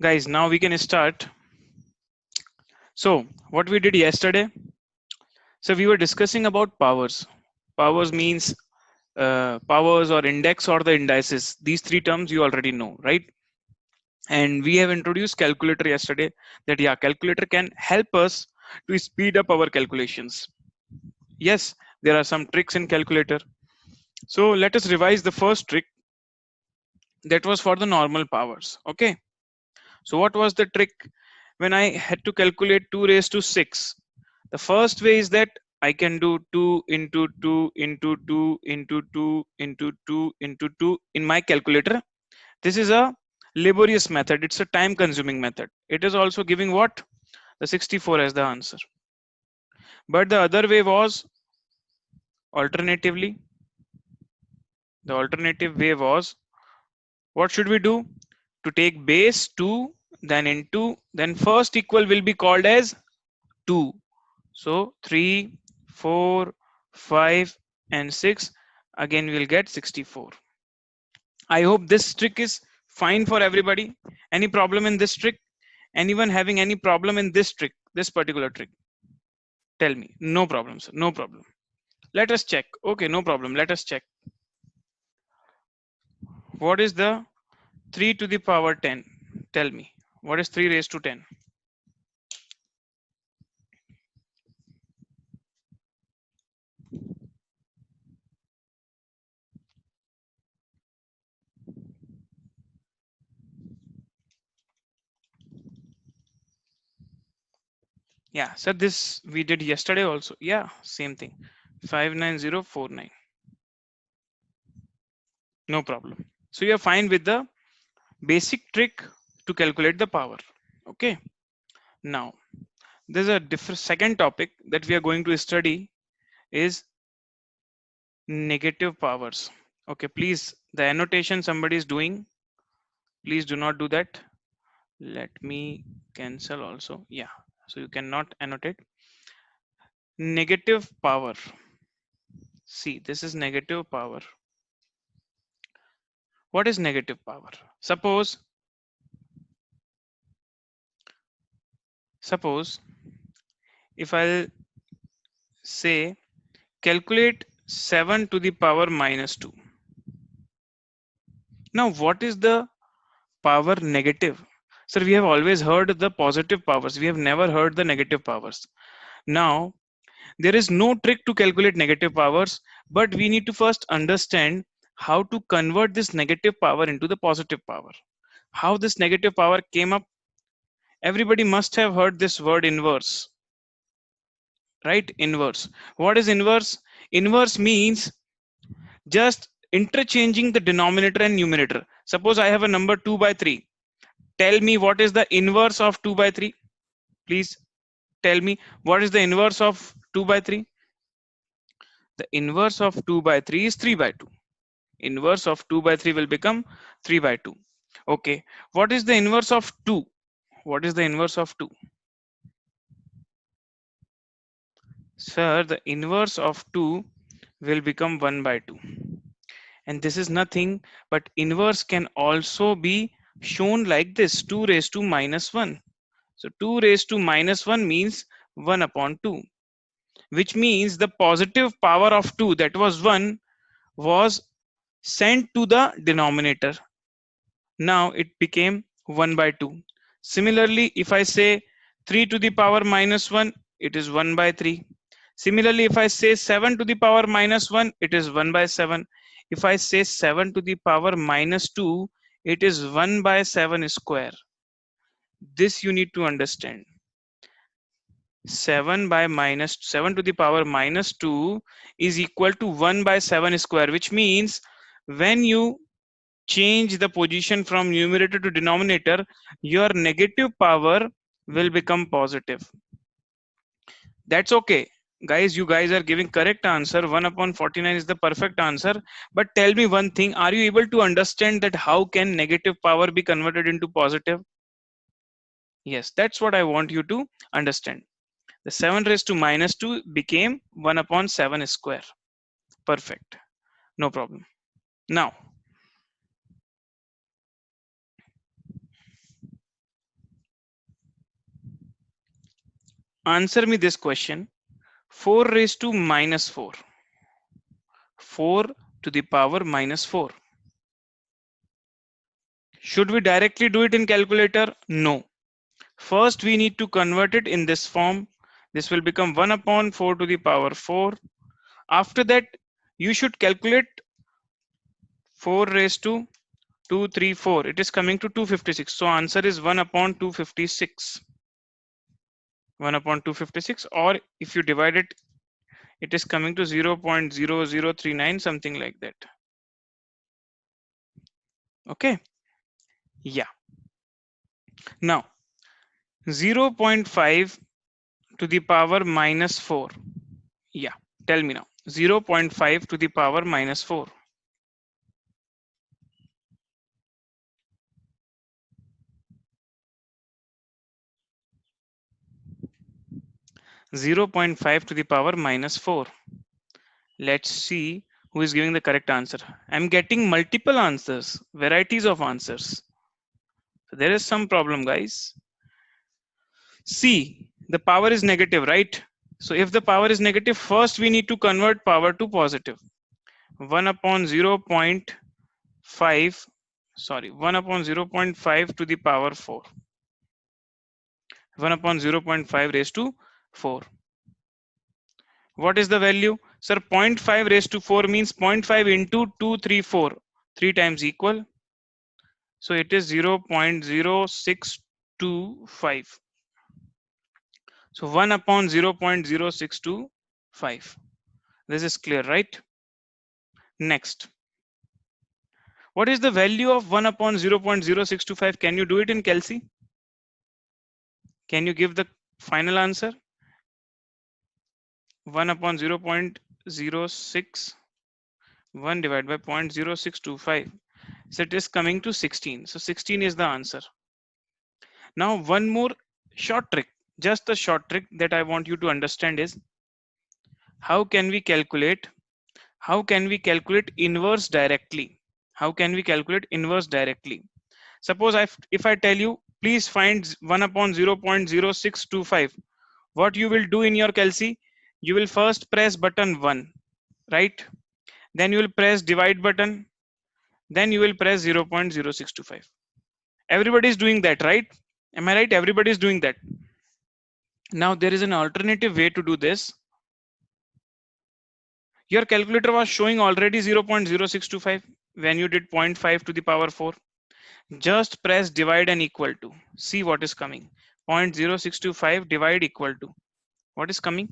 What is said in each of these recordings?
Guys, now we can start. So what we did yesterday, so we were discussing about powers. Powers means powers or index or the indices. These three terms you already know, right? And we have introduced calculator yesterday, that yeah, calculator can help us to speed up our calculations. Yes, there are some tricks in calculator. So let us revise the first trick, that was for the normal powers. Okay, so what was the trick? When I had to calculate 2 raised to 6, the first way is that I can do 2 into 2 into 2 into 2 into 2 into 2 in my calculator. This is a laborious method, it's a time consuming method. It is also giving what? The 64 as the answer. But the other way was, alternatively, the alternative way was, what should we do? To take base 2, then into, then first equal will be called as 2. So 3, 4, 5, and 6. Again, we'll get 64. I hope this trick is fine for everybody. Any problem in this trick? Anyone having any problem in this trick, this particular trick? Tell me. No problem, sir. No problem. Let us check. Okay, no problem. Let us check. What is the 3 to the power 10? Tell me. What is 3 raised to 10? Yeah, so this we did yesterday also. Yeah, same thing. 59049. No problem. So you're fine with the basic trick to calculate the power. Okay. Now, there's a different second topic that we are going to study is negative powers. Okay, please, the annotation somebody is doing, please do not do that. Let me cancel also. Yeah, so you cannot annotate. Negative power. See, this is negative power. What is negative power? Suppose if I'll say calculate 7 to the power minus 2. Now, what is the power negative? Sir, we have always heard the positive powers. We have never heard the negative powers. Now, there is no trick to calculate negative powers, but we need to first understand how to convert this negative power into the positive power. How this negative power came up? Everybody must have heard this word inverse, right? Inverse. What is inverse? Inverse means just interchanging the denominator and numerator. Suppose I have a number 2 by 3. Tell me what is the inverse of 2 by 3. Please tell me what is the inverse of 2 by 3. The inverse of 2 by 3 is 3 by 2. Inverse of 2 by 3 will become 3 by 2. Okay. What is the inverse of 2? What is the inverse of 2? Sir, the inverse of 2 will become 1 by 2. And this is nothing but inverse can also be shown like this, 2 raised to minus 1. So 2 raised to minus 1 means 1 upon 2, which means the positive power of 2, that was 1, was sent to the denominator. Now it became 1 by 2. Similarly, if I say 3 to the power minus 1, it is 1 by 3. Similarly, if I say 7 to the power minus 1, it is 1 by 7. If I say 7 to the power minus 2, it is 1 by 7 square. This you need to understand. 7 by minus 7 to the power minus 2 is equal to 1 by 7 square, which means when you change the position from numerator to denominator, your negative power will become positive. That's okay. Guys, you guys are giving correct answer. 1 upon 49 is the perfect answer. But tell me one thing, are you able to understand that how can negative power be converted into positive? Yes, that's what I want you to understand. The 7 raised to minus 2 became 1 upon 7 square. Perfect. No problem. Now, answer me this question. 4 raised to minus 4. 4 to the power minus 4. Should we directly do it in calculator? No. First, we need to convert it in this form. This will become 1 upon 4 to the power 4. After that, you should calculate 4 raised to 234. It is coming to 256. So answer is 1 upon 256. 1 upon 256, or if you divide it, it is coming to 0.0039, something like that. Okay. Yeah. Now 0.5 to the power minus 4. Yeah. Tell me now. 0.5 to the power minus 4. 0.5 to the power minus 4. Let's see who is giving the correct answer. I'm getting multiple answers, varieties of answers. So there is some problem, guys. See, the power is negative, right? So if the power is negative, first we need to convert power to positive. 1 upon 0.5, sorry, 1 upon 0.5 to the power 4. 1 upon 0.5 raised to 4. What is the value? Sir, 0.5 raised to 4 means 0.5 into 234. 3 times equal. So it is 0.0625. So 1 upon 0.0625. This is clear, right? Next. What is the value of 1 upon 0.0625? Can you do it in Kelsey? Can you give the final answer? 1 upon 0.06, 1 divided by 0.0625. So it is coming to 16. So 16 is the answer. Now one more short trick, just a short trick that I want you to understand is how can we calculate inverse directly? How can we calculate inverse directly? Suppose if I tell you, please find 1 upon 0.0625, what you will do in your Kelsey? You will first press button 1, right? Then you will press divide button. Then you will press 0.0625. Everybody is doing that, right? Am I right? Everybody is doing that. Now there is an alternative way to do this. Your calculator was showing already 0.0625 when you did 0.5 to the power 4. Just press divide and equal to. See what is coming. 0.0625 divide equal to. What is coming?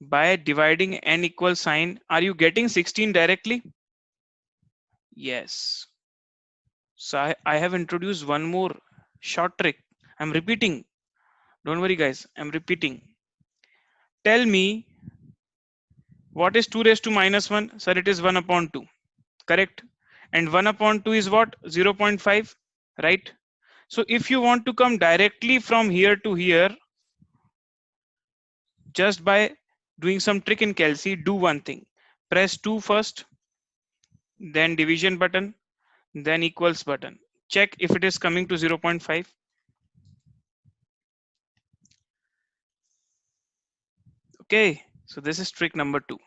By dividing n equal sign, are you getting 16 directly? Yes. So I have introduced one more short trick. I'm repeating. Don't worry, guys. I'm repeating. Tell me, what is 2 raised to minus 1? Sir, it is 1 upon 2. Correct? And 1 upon 2 is what? 0.5. Right? So if you want to come directly from here to here, just by doing some trick in Kelsey, do one thing. Press 2 first, then division button, then equals button. Check if it is coming to 0.5. Okay, so this is trick number 2.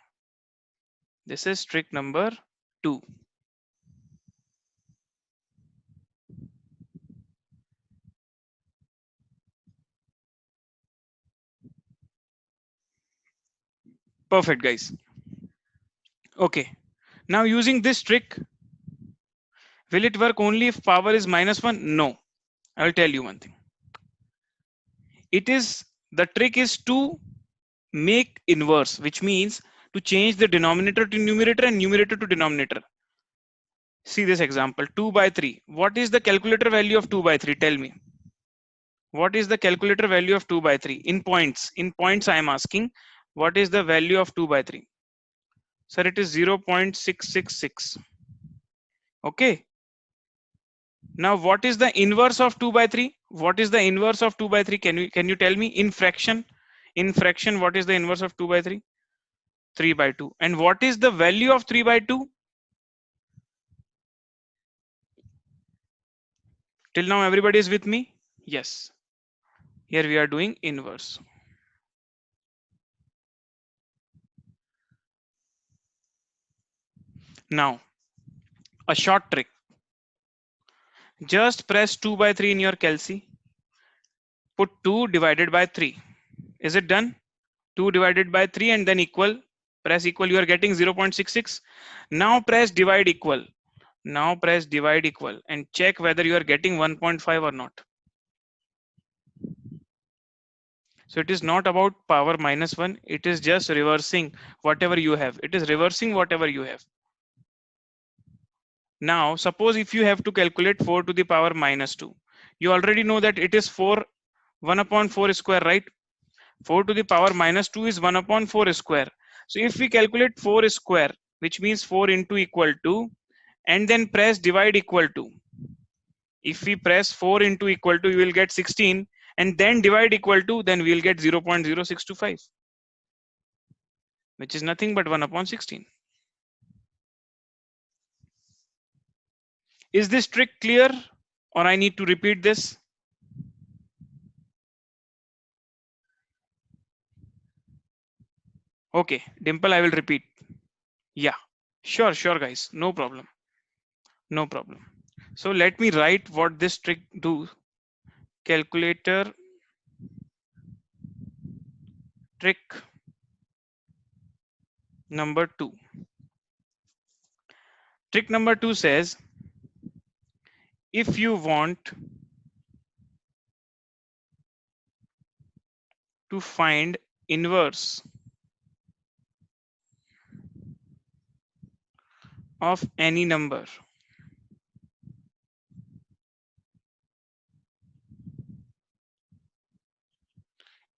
This is trick number 2. Perfect, guys. Okay, now using this trick, will it work only if power is minus 1? No. I'll tell you one thing. The trick is to make inverse, which means to change the denominator to numerator and numerator to denominator. See this example, 2 by 3. What is the calculator value of 2 by 3? Tell me. What is the calculator value of 2 by 3? In points. In points I am asking, what is the value of 2 by 3? Sir, it is 0.666. Okay. Now what is the inverse of 2 by 3? What is the inverse of 2 by 3? Can you tell me in fraction? In fraction, what is the inverse of 2 by 3? 3 by 2. And what is the value of 3 by 2? Till now everybody is with me? Yes. Here we are doing inverse. Now, a short trick. Just press 2 by 3 in your Kelsey. Put 2 divided by 3. Is it done? 2 divided by 3 and then equal. Press equal. You are getting 0.66. Now press divide equal. Now press divide equal and check whether you are getting 1.5 or not. So it is not about power minus 1. It is just reversing whatever you have. It is reversing whatever you have. Now, suppose if you have to calculate 4 to the power minus 2, you already know that it is 1 upon 4 square, right? 4 to the power minus 2 is 1 upon 4 square. So if we calculate 4 square, which means 4 into equal to, and then press divide equal to. If we press 4 into equal to, you will get 16, and then divide equal to, then we will get 0.0625, which is nothing but 1 upon 16. Is this trick clear, or I need to repeat this? Okay, Dimple, I will repeat. Yeah, sure, guys, no problem. No problem. So let me write what this trick do. Calculator trick number 2. Trick number 2 says, if you want to find inverse of any number,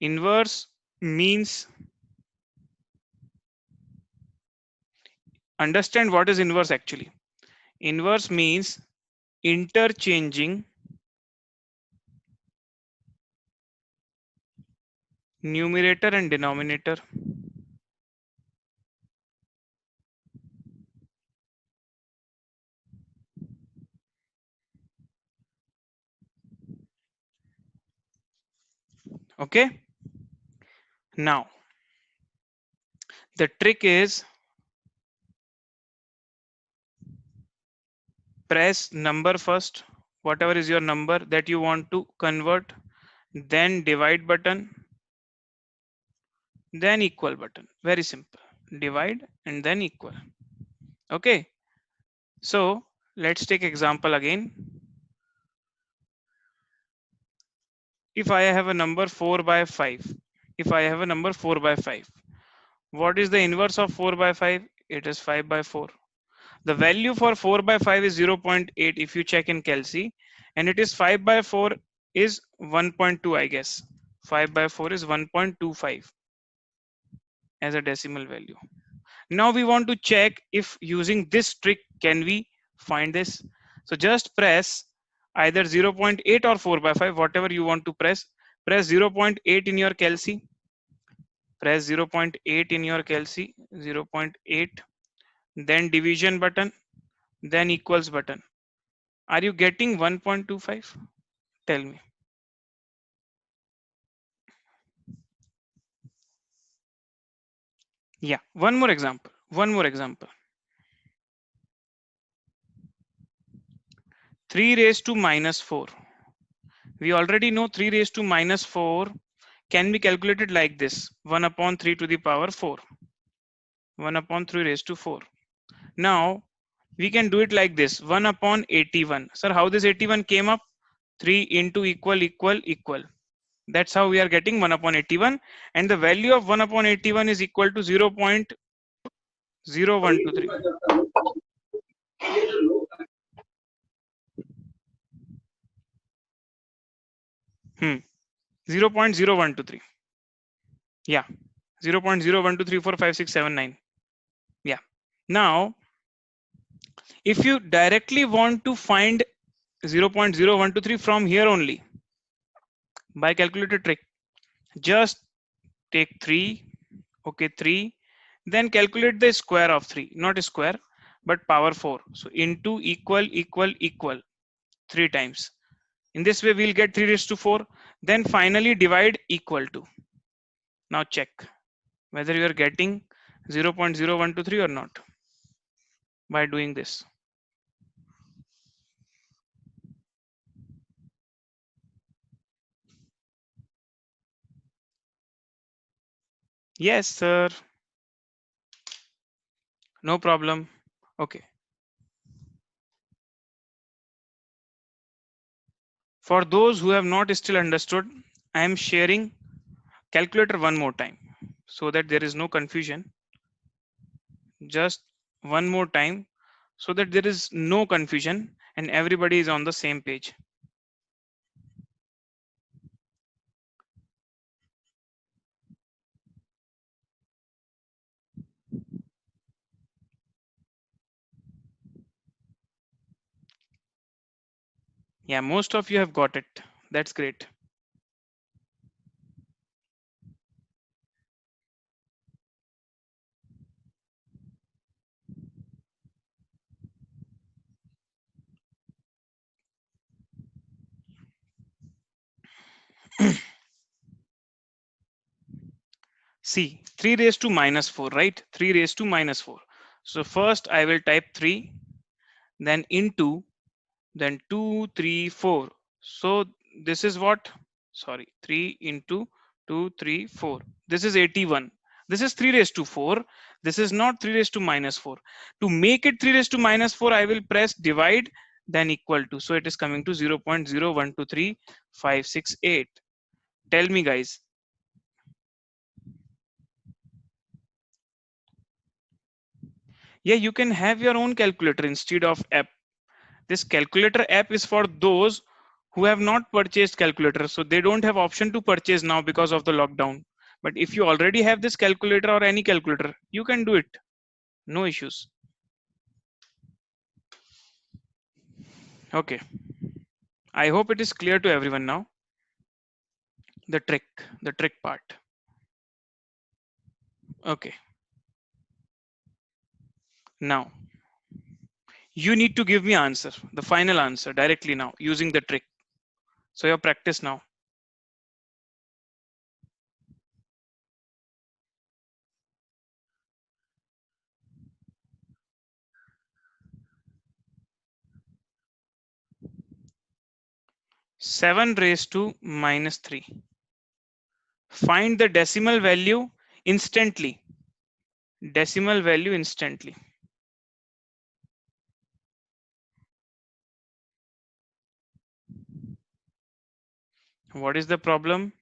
inverse means, understand what is inverse actually. Inverse means interchanging numerator and denominator. Okay. Now, the trick is, press number first, whatever is your number that you want to convert, then divide button, then equal button. Very simple. Divide and then equal. Okay. So let's take example again. If I have a number 4 by 5, if I have a number 4 by 5, what is the inverse of 4 by 5? It is 5 by 4. The value for 4 by 5 is 0.8 if you check in Kelsey, and it is 5 by 4 is 1.2, I guess. 5 by 4 is 1.25 as a decimal value. Now we want to check if using this trick can we find this. So just press either 0.8 or 4 by 5, whatever you want to press. Press 0.8 in your Kelsey. Press 0.8 in your Kelsey, 0.8, then division button, then equals button. Are you getting 1.25? Tell me. Yeah, one more example. 3 raised to minus 4. We already know 3 raised to minus 4 can be calculated like this: 1 upon 3 to the power 4. 1 upon 3 raised to 4. Now we can do it like this: 1 upon 81. Sir, how this 81 came up? 3 into equal. That's how we are getting 1 upon 81. And the value of 1 upon 81 is equal to 0.0123. 0.0123. Yeah, 0.01234567 Yeah. Now, if you directly want to find 0.0123 from here only by calculator trick, just take 3, okay, 3, then calculate the square of 3, not a square, but power 4. So into equal 3 times. In this way, we'll get 3 raised to 4. Then finally divide equal to. Now check whether you are getting 0.0123 or not by doing this. Yes, sir. No problem. Okay. For those who have not still understood, I am sharing calculator one more time so that there is no confusion. Just one more time so that there is no confusion and everybody is on the same page. Yeah, most of you have got it. That's great. See, 3 raised to minus 4, right? 3 raised to minus 4. So first I will type 3, then into, then 2, 3, 4. So this is what? Sorry, 3 into 2, 3, 4. This is 81. This is 3 raised to 4. This is not 3 raised to minus 4. To make it 3 raised to minus 4, I will press divide, then equal to. So it is coming to 0.0123568. Tell me, guys. Yeah, you can have your own calculator instead of app. This calculator app is for those who have not purchased calculator, so they don't have option to purchase now because of the lockdown. But if you already have this calculator or any calculator, you can do it. No issues. Okay. I hope it is clear to everyone now. The trick part. Okay. Now you need to give me answer, the final answer directly now using the trick. So your practice now. Seven raised to minus 3. Find the decimal value instantly. Decimal value instantly. What is the problem?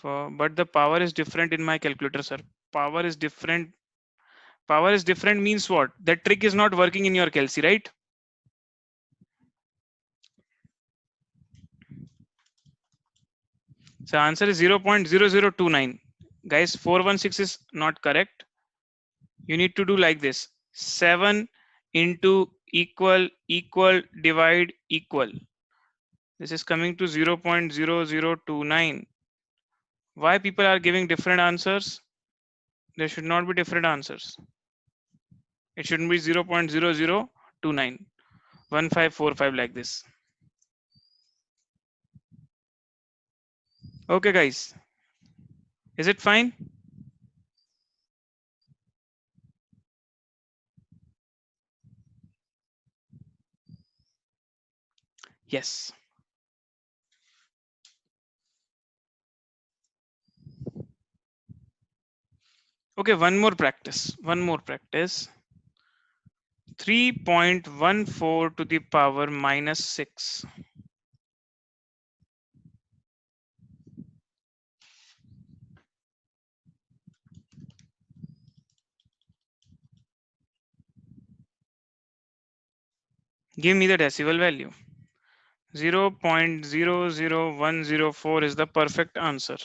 But the power is different in my calculator, sir. Power is different. Power is different means what? That trick is not working in your Kelsey, right? So answer is 0.0029. Guys, 416 is not correct. You need to do like this. 7 into equal divide equal. This is coming to 0.0029. Why people are giving different answers? There should not be different answers. It shouldn't be 0.0029. 1545 like this. Okay, guys. Is it fine? Yes. Okay, one more practice. One more practice. 3.14 to the power minus 6. Give me the decimal value. 0.00104 is the perfect answer.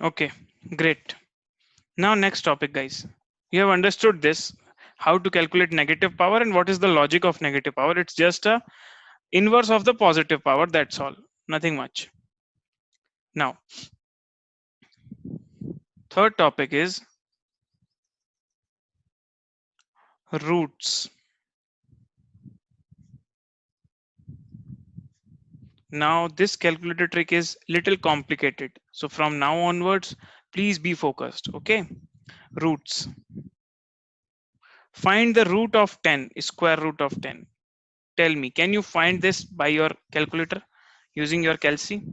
Okay, great. Now next topic, guys. You have understood this, how to calculate negative power and what is the logic of negative power. It's just a inverse of the positive power, that's all, nothing much. Now, third topic is roots. Now this calculator trick is little complicated. So from now onwards, please be focused. Okay. Roots. Find the root of 10, square root of 10. Tell me, can you find this by your calculator using your calci?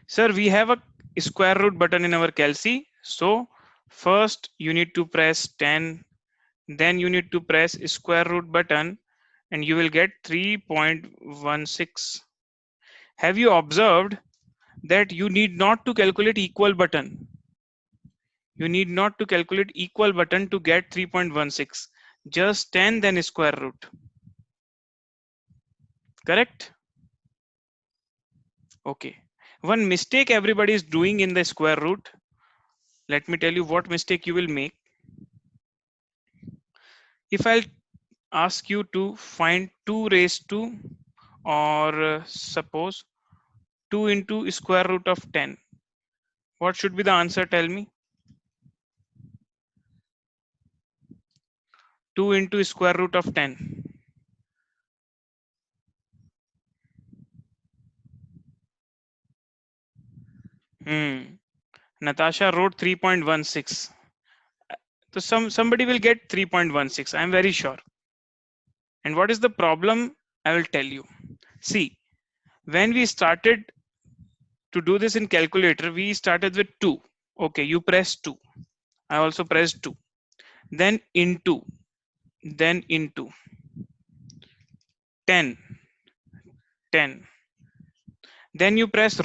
Sir, we have a square root button in our calci. So first you need to press 10, then you need to press square root button and you will get 3.16. Have you observed that you need not to calculate equal button? You need not to calculate equal button to get 3.16. Just 10 then square root. Correct? Okay. One mistake everybody is doing in the square root. Let me tell you what mistake you will make. If I'll ask you to find 2 raised to, or suppose 2 into square root of 10, what should be the answer? Tell me. 2 into square root of 10. Natasha wrote 3.16. So somebody will get 3.16. I'm very sure. And what is the problem? I will tell you. See, when we started to do this in calculator, we started with 2. Okay, you press 2. I also pressed 2. Then into, then into 10, 10. Then you press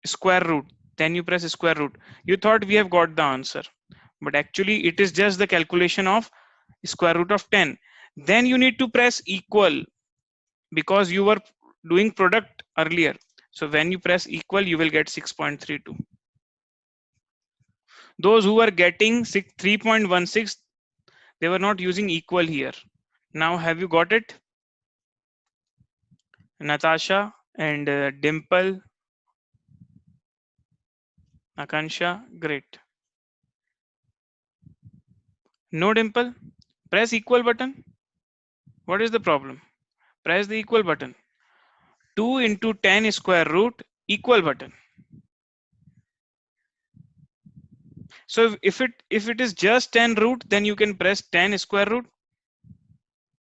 square root. Then you press square root. You thought we have got the answer, but actually it is just the calculation of square root of 10. Then you need to press equal because you were doing product earlier. So when you press equal, you will get 6.32. Those who are getting 3.16, they were not using equal here. Now have you got it? Natasha and Dimple, Akansha, great. No Dimple? Press equal button. What is the problem? Press the equal button. 2 into 10 square root equal button. So if it is just 10 root, then you can press 10 square root.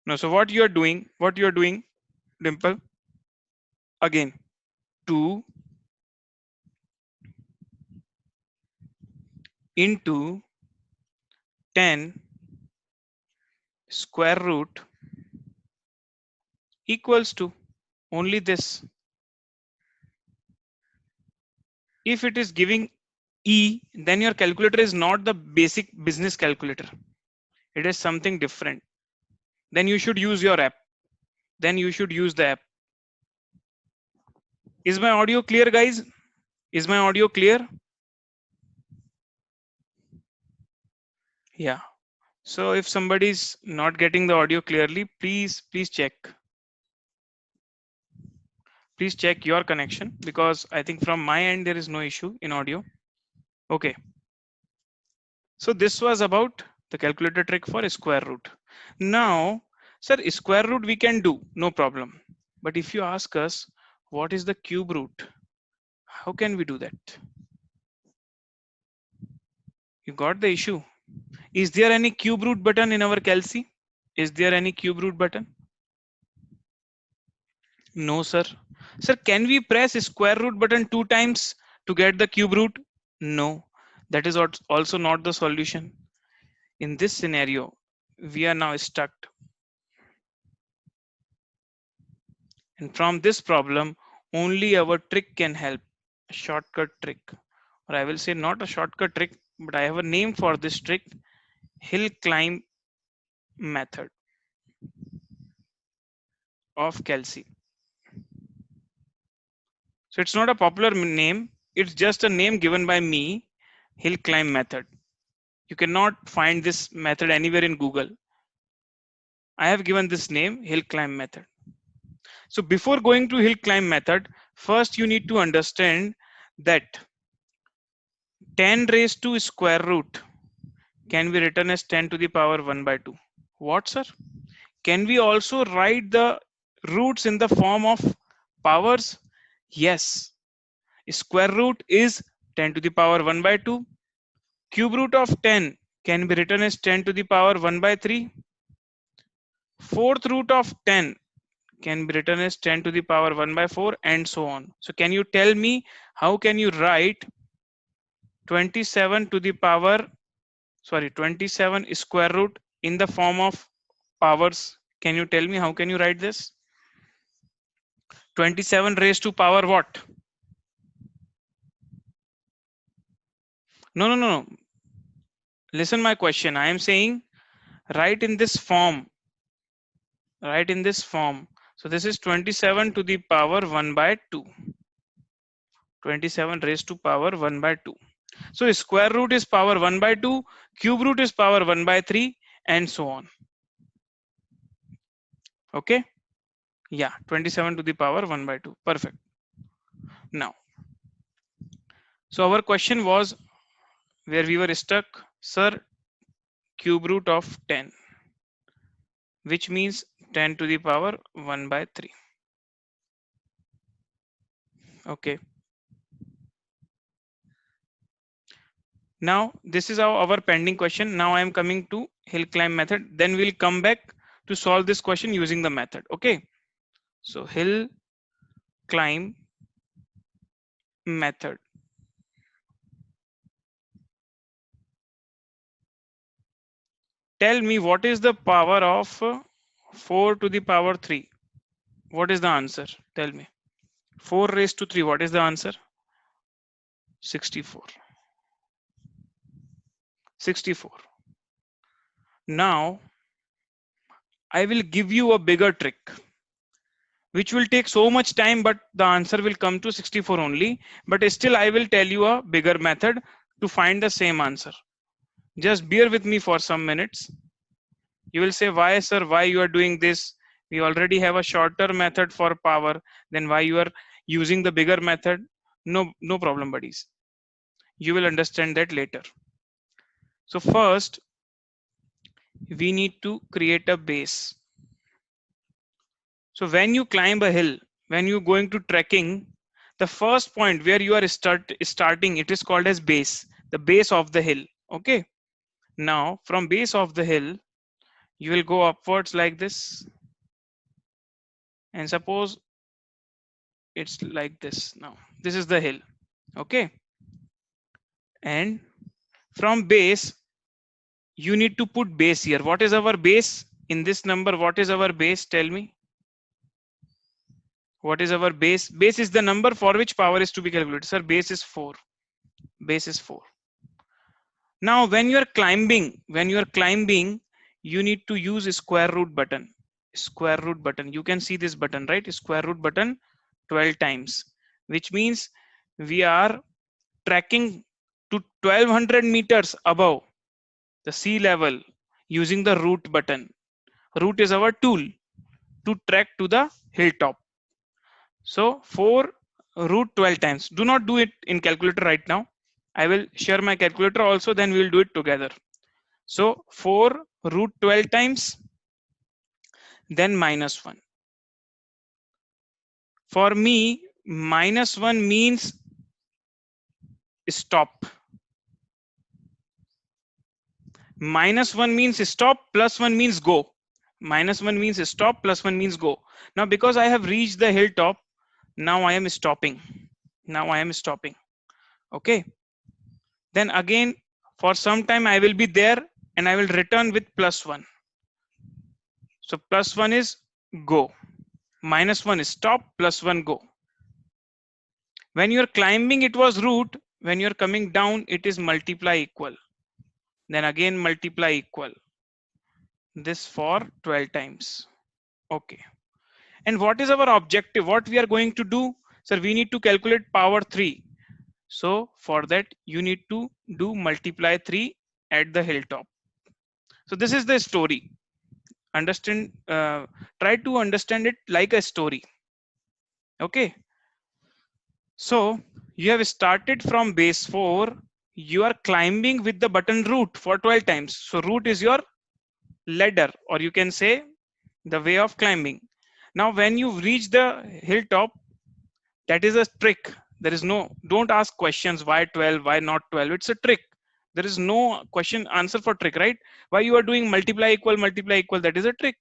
No, so what you are doing, Dimple, again 2 into 10 square root equals to only this. If it is giving E, then your calculator is not the basic business calculator. It is something different. Then you should use your app. Then you should use the app. Is my audio clear, guys? Is my audio clear? Yeah. So if somebody is not getting the audio clearly, please check. Please check your connection because I think from my end there is no issue in audio. Okay. So this was about the calculator trick for square root. Now, sir, square root we can do, no problem. But if you ask us, what is the cube root? How can we do that? You got the issue. Is there any cube root button in our calci? Is there any cube root button? No, sir. Sir, can we press square root button 2 times to get the cube root? No, that is also not the solution. In this scenario, we are now stuck. And from this problem, only our trick can help, a shortcut trick. Or I will say not a shortcut trick, but I have a name for this trick, hill climb method of calci. So it's not a popular name. It's just a name given by me, hill climb method. You cannot find this method anywhere in Google. I have given this name, hill climb method. So before going to hill climb method, first you need to understand that 10 raised to square root can be written as 10 to the power 1 by 2. What, sir? Can we also write the roots in the form of powers? Yes. Square root is 10 to the power 1 by 2. Cube root of 10 can be written as 10 to the power 1 by 3. Fourth root of 10 can be written as 10 to the power 1 by 4 and so on. So can you tell me how can you write 27 to the power 27 square root in the form of powers? Can you tell me how can you write this? 27 raised to power what? No. Listen my question. I am saying write in this form. Write in this form. So this is 27 to the power 1 by 2. 27 raised to power 1 by 2. So square root is power 1 by 2, cube root is power 1 by 3 and so on. Okay. Yeah, 27 to the power 1 by 2. Perfect. Now, so our question was where we were stuck. Sir, cube root of 10, which means 10 to the power 1 by 3. Okay. Now, this is our pending question. Now I am coming to hill climb method. Then we'll come back to solve this question using the method. Okay. So hill climb method. Tell me what is the power of 4 to the power 3? What is the answer? Tell me. 4 raised to 3. What is the answer? 64. 64. Now, I will give you a bigger trick, which will take so much time, but the answer will come to 64 only. But still, I will tell you a bigger method to find the same answer. Just bear with me for some minutes. You will say, why, sir, why you are doing this? We already have a shorter method for power. Then why you are using the bigger method? No problem, buddies. You will understand that later. So first, we need to create a base. So when you climb a hill, when you're going to trekking, the first point where you are starting, it is called as base, the base of the hill. Okay. Now from base of the hill, you will go upwards like this. And suppose it's like this. Now this is the hill. Okay. And from base, you need to put base here. What is our base in this number? What is our base? Tell me. What is our base? Base is the number for which power is to be calculated. Sir, base is 4. Base is 4. Now, when you are climbing, you need to use a square root button. Square root button. You can see this button, right? Square root button 12 times, which means we are tracking to 1200 meters above the sea level using the root button. Root is our tool to track to the hilltop. So 4 root 12 times. Do not do it in calculator right now. I will share my calculator also, then we will do it together. So 4 root 12 times, then minus 1. For me, minus 1 means stop. Minus 1 means stop, plus 1 means go. Minus 1 means stop, plus 1 means go. Now, because I have reached the hilltop, now I am stopping. Now I am stopping. Okay. Then again, for some time I will be there and I will return with plus 1. So plus 1 is go. Minus 1 is stop, plus 1 go. When you are climbing, it was root. When you are coming down, it is multiply equal. Then again multiply equal. This for 12 times. Okay. And what is our objective? What we are going to do? Sir, we need to calculate power 3. So for that, you need to do multiply 3 at the hilltop. So this is the story. Understand, try to understand it like a story. Okay. So you have started from base 4. You are climbing with the button root for 12 times. So root is your ladder, or you can say the way of climbing. Now when you reach the hilltop, that is a trick. There is no, don't ask questions why 12, why not 12. It's a trick. There is no question answer for trick, right? Why you are doing multiply equal, that is a trick.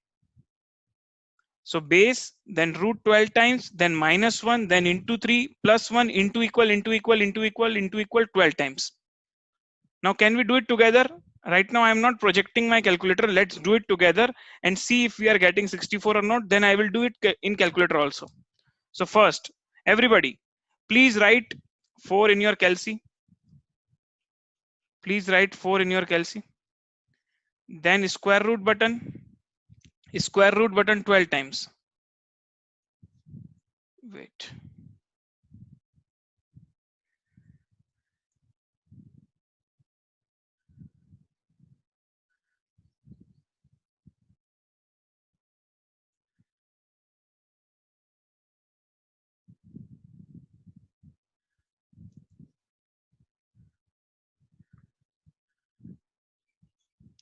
So base, then root 12 times, then minus 1, then into 3, plus 1, into equal, 12 times. Now can we do it together? Right now I am not projecting my calculator. Let's do it together and see if we are getting 64 or not. Then I will do it in calculator also. So first, everybody, please write 4 in your Kelsey. Please write 4 in your Kelsey. Then square root button 12 times. Wait.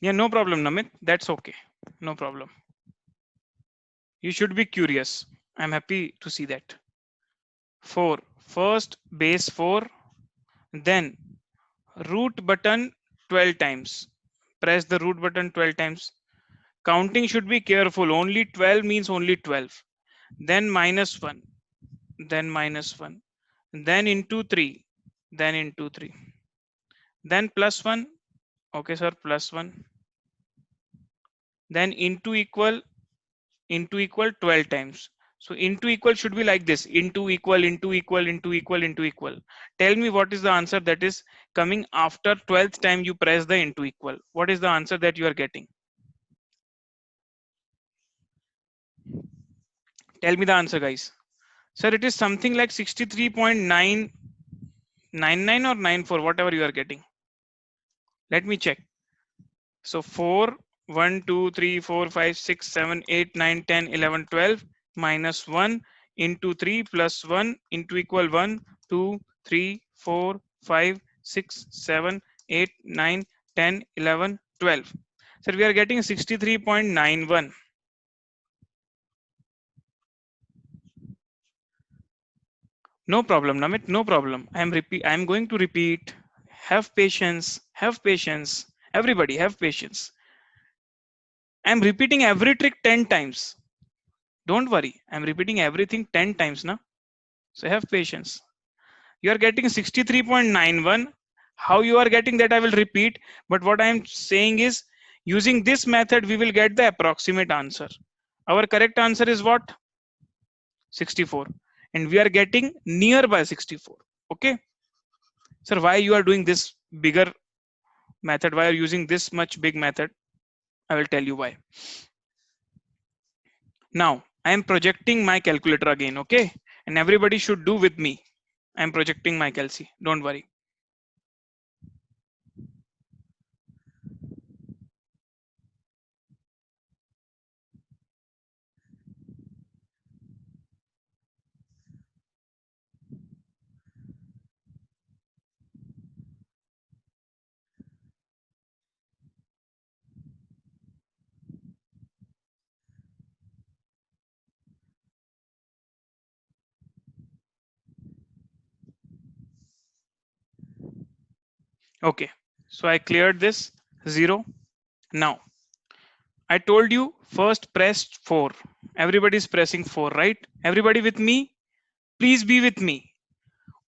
Yeah, no problem, Namit. That's okay. No problem. You should be curious. I'm happy to see that. 4. First base 4, then root button 12 times. Press the root button 12 times. Counting should be careful. Only 12 means only 12. Then minus 1. Then minus 1. Then into 3. Then into 3. Then plus 1. Okay, sir, plus 1. Then into equal 12 times. So into equal should be like this: into equal, into equal, into equal, into equal. Tell me what is the answer that is coming after 12th time you press the into equal. What is the answer that you are getting? Tell me the answer, guys. Sir, it is something like 63.999 or 94, whatever you are getting. Let me check. So 4, 1, 2, 3, 4, 5, 6, 7, 8, 9, 10, 11, 12 minus 1 into 3 plus 1 into equal 1, 2, 3, 4, 5, 6, 7, 8, 9, 10, 11, 12. So we are getting 63.91. No problem, Namit, no problem. I'm going to repeat. Have patience, have patience. Everybody have patience. I'm repeating every trick 10 times. Don't worry, I'm repeating everything 10 times now. So have patience. You are getting 63.91. How you are getting that I will repeat. But what I am saying is, using this method, we will get the approximate answer. Our correct answer is what? 64. And we are getting nearby 64. Okay. Sir, why you are doing this bigger method? Why are you using this much big method? I will tell you why. Now, I am projecting my calculator again, okay? And everybody should do with me. I am projecting my Kelsey. Don't worry. Okay, so I cleared this 0. Now, I told you first press 4. Everybody is pressing 4, right? Everybody with me? Please be with me.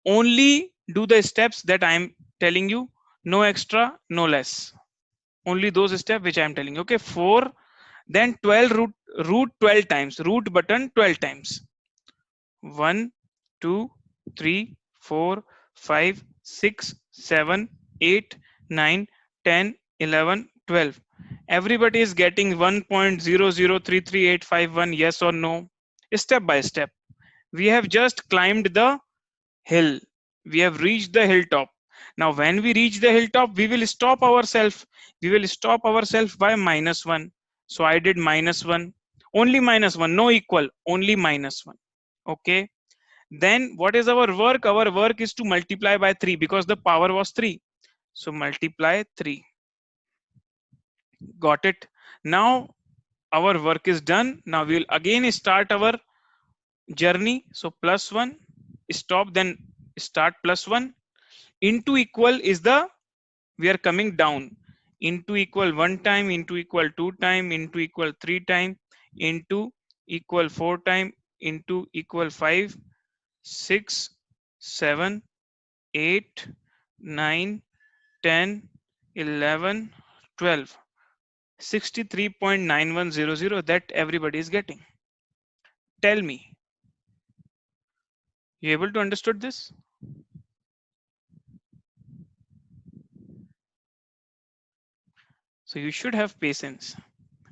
Only do the steps that I am telling you. No extra, no less. Only those steps which I am telling you. Okay, 4, then 12 root 12 times. Root button 12 times. 1, 2, 3, 4, 5, 6, 7, 8, 9, 10, 11, 12. Everybody is getting 1.0033851, yes or no? Step by step. We have just climbed the hill. We have reached the hilltop. Now, when we reach the hilltop, we will stop ourselves. We will stop ourselves by -1. So I did -1. Only -1, no equal, only -1. Okay. Then what is our work? Our work is to multiply by 3 because the power was 3. So multiply 3. Got it. Now our work is done. Now we will again start our journey. So +1, stop, then start +1. Into equal is the, we are coming down. Into equal 1 time, into equal 2 time, into equal 3 time, into equal 4 time, into equal 5, 6, 7, 8, 9, 10, 11, 12. 63.9100 that everybody is getting. Tell me, you able to understood this? So you should have patience.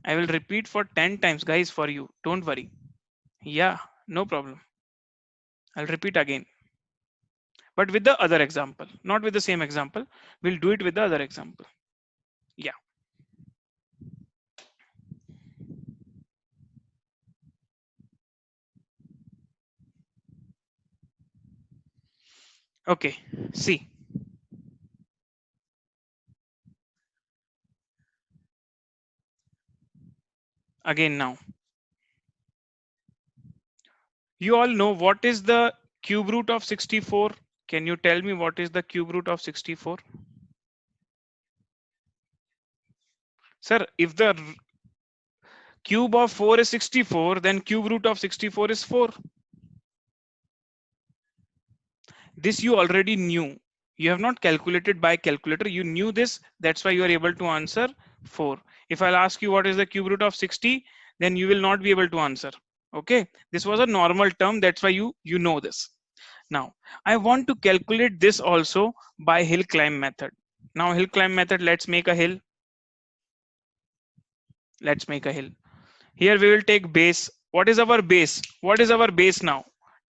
I will repeat for 10 times, guys, for you. Don't worry. Yeah, no problem. I'll repeat again, but with the other example, not with the same example. We'll do it with the other example. Yeah. Okay. See, again now. You all know what is the cube root of 64? Can you tell me what is the cube root of 64? Sir, if the cube of 4 is 64, then cube root of 64 is 4. This you already knew. You have not calculated by calculator. You knew this. That's why you are able to answer 4. If I'll ask you what is the cube root of 60, then you will not be able to answer. Okay. This was a normal term. That's why you know this. Now, I want to calculate this also by hill climb method. Now, hill climb method, let's make a hill. Let's make a hill. Here we will take base. What is our base? What is our base now?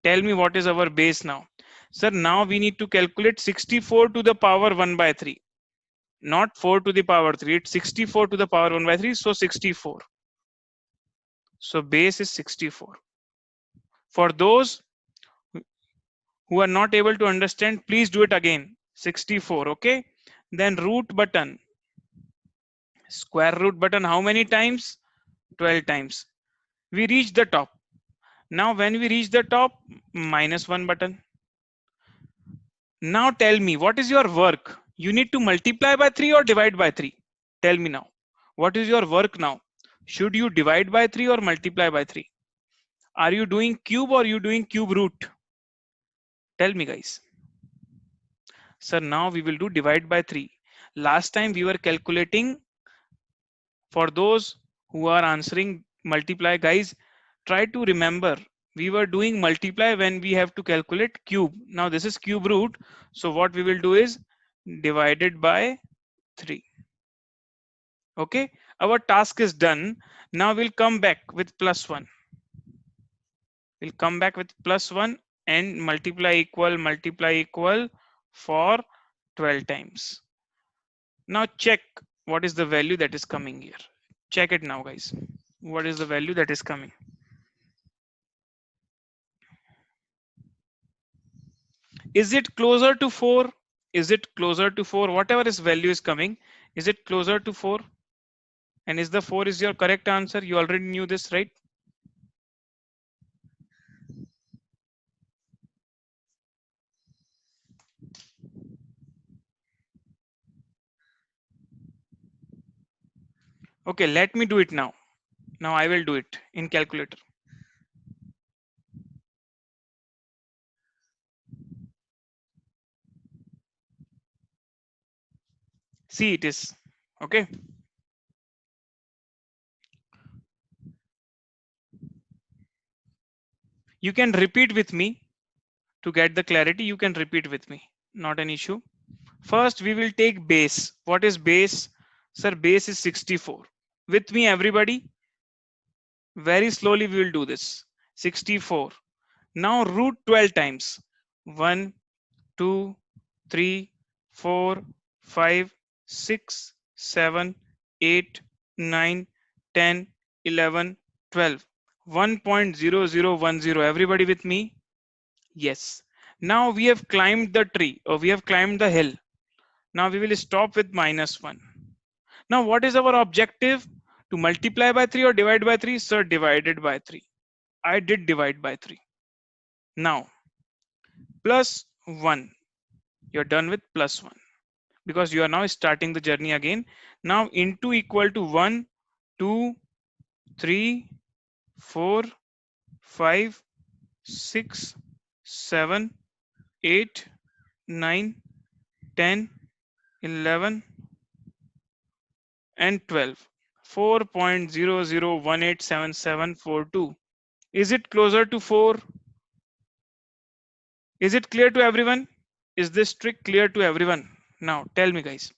Tell me what is our base now. Sir, now we need to calculate 64 to the power 1 by 3. Not 4 to the power 3. It's 64 to the power 1 by 3. So 64. So base is 64. For those who are not able to understand, please do it again. 64. Okay. Then root button. Square root button how many times? 12 times. We reach the top. Now when we reach the top, -1 button. Now tell me, what is your work? You need to multiply by 3 or divide by 3? Tell me now. What is your work now? Should you divide by 3 or multiply by 3? Are you doing cube or you doing cube root? Tell me, guys. Sir, now we will do divide by 3. Last time we were calculating, for those who are answering multiply, guys, try to remember we were doing multiply when we have to calculate cube. Now this is cube root. So what we will do is divided by 3. Okay, our task is done. Now we'll come back with +1. We'll come back with +1 and multiply equal for 12 times. Now check what is the value that is coming here. Check it now, guys. What is the value that is coming? Is it closer to 4? Is it closer to 4? Whatever is value is coming, is it closer to 4? And is the 4 is your correct answer? You already knew this, right? Okay, let me do it now. Now I will do it in calculator. See, it is okay. You can repeat with me to get the clarity. You can repeat with me, not an issue. First, we will take base. What is base? Sir, base is 64. With me, everybody. Very slowly, we will do this. 64. Now root 12 times. 1, 2, 3, 4, 5, 6, 7, 8, 9, 10, 11, 12. 1.0010. Everybody with me? Yes. Now we have climbed the tree, or we have climbed the hill. Now we will stop with -1. Now what is our objective? To multiply by 3 or divide by 3? Sir, divided by 3. I did divide by 3. Now +1. You're done with +1 because you are now starting the journey again. Now into equal to 1, 2, 3, 4, 5, 6, 7, 8, 9, 10, 11, and 12. 4.00187742. Is it closer to 4? Is it clear to everyone? Is this trick clear to everyone? Now tell me, guys.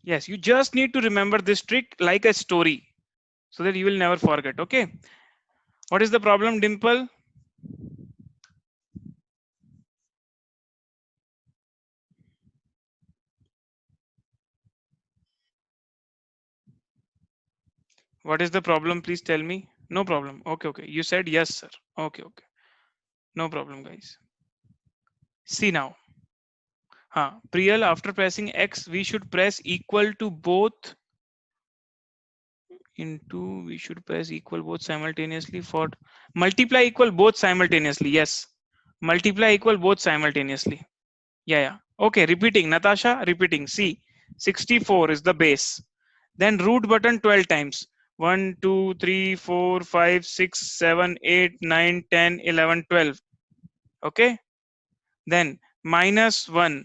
Yes, you just need to remember this trick like a story so that you will never forget. Okay. What is the problem, Dimple? What is the problem? Please tell me. No problem. Okay, okay. You said yes, sir. Okay, okay. No problem, guys. See now. Priyal, after pressing X, we should press equal to both into, we should press equal both simultaneously for multiply equal both simultaneously. Yes. Multiply equal both simultaneously. Yeah. Okay, repeating. Natasha, repeating. See, 64 is the base. Then root button 12 times. 1, 2, 3, 4, 5, 6, 7, 8, 9, 10, 11, 12. Okay. Then -1.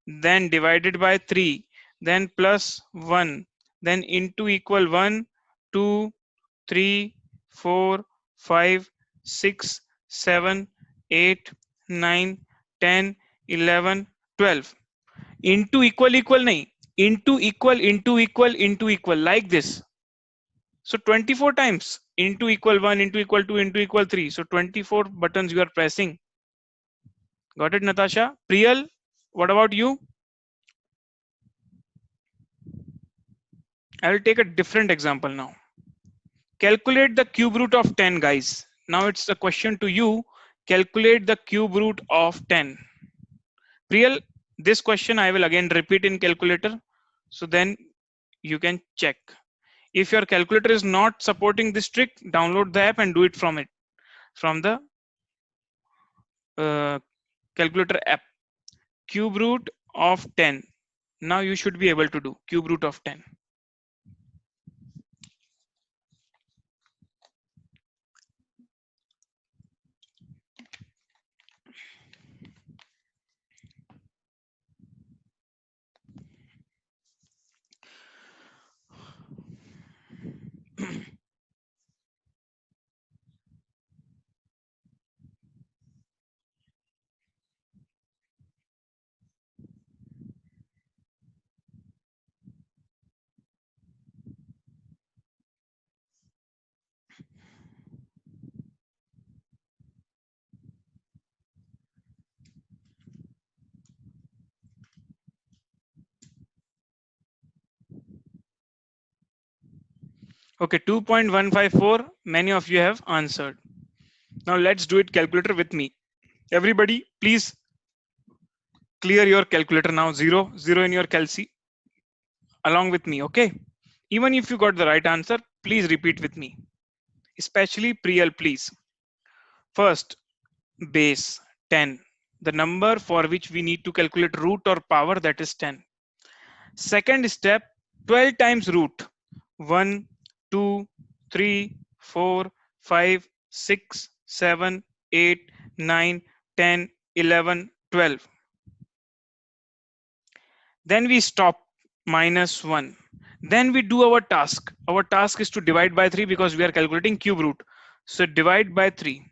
Then divided by 3. Then +1. Then into equal 1, 2, 3, 4, 5, 6, 7, 8, 9, 10, 11, 12. Into equal nahi. Into equal like this. So 24 times into equal 1, into equal 2, into equal 3. So 24 buttons you are pressing. Got it, Natasha? Priyal, what about you? I will take a different example now. Calculate the cube root of 10, guys. Now it's a question to you. Calculate the cube root of 10. Priyal, this question I will again repeat in calculator. So then you can check. If your calculator is not supporting this trick, download the app and do it from the calculator app. Cube root of 10. Now you should be able to do cube root of 10. Okay, 2.154. Many of you have answered. Now let's do it calculator with me. Everybody, please clear your calculator now. Zero in your calci along with me. Okay. Even if you got the right answer, please repeat with me. Especially Priyal, please. First, base 10. The number for which we need to calculate root or power, that is 10. Second step, 12 times root. 1, 2, 3, 4, 5, 6, 7, 8, 9, 10, 11, 12. Then we stop -1. Then we do our task. Our task is to divide by 3 because we are calculating cube root. So divide by 3.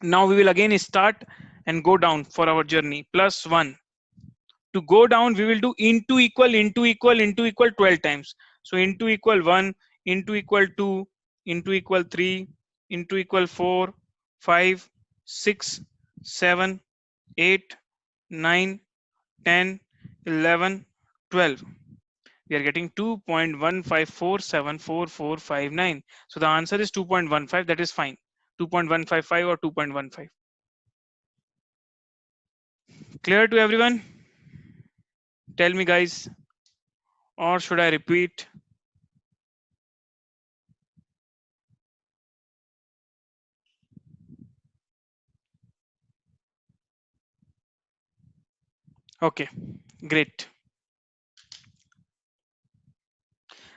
Now we will again start and go down for our journey. +1, To go down, we will do into equal 12 times. So into equal 1, into equal 2, into equal 3, into equal 4, 5, 6, 7, 8, 9, 10, 11, 12. We are getting 2.15474459. So the answer is 2.15. That is fine. 2.155 or 2.15. Clear to everyone? Tell me, guys, or should I repeat? Okay, great.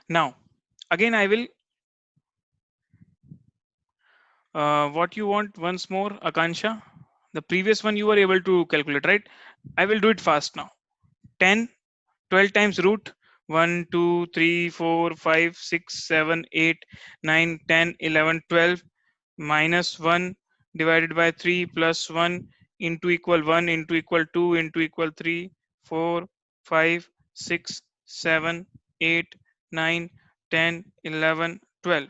Now, again, I will, what you want once more, Akansha? The previous one you were able to calculate, right? I will do it fast now. 10, 12 times root 1, 2, 3, 4, 5, 6, 7, 8, 9, 10, 11, 12 minus 1 divided by 3 plus 1 into equal 1 into equal 2 into equal 3, 4, 5, 6, 7, 8, 9, 10, 11, 12.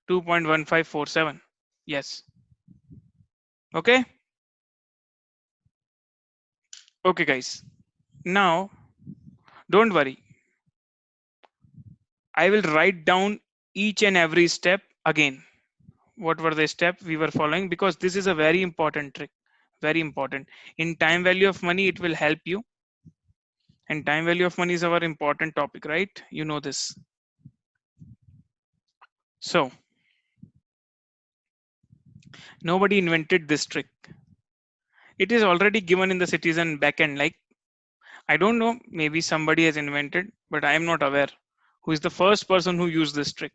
2.1547. Yes. Okay. Okay, guys. Now, don't worry. I will write down each and every step again. What were the steps we were following? Because this is a very important trick. Very important. In time value of money, it will help you. And time value of money is our important topic, right? You know this. So, nobody invented this trick. It is already given in the Citizen backend. Like, I don't know, maybe somebody has invented, but I am not aware who is the first person who used this trick.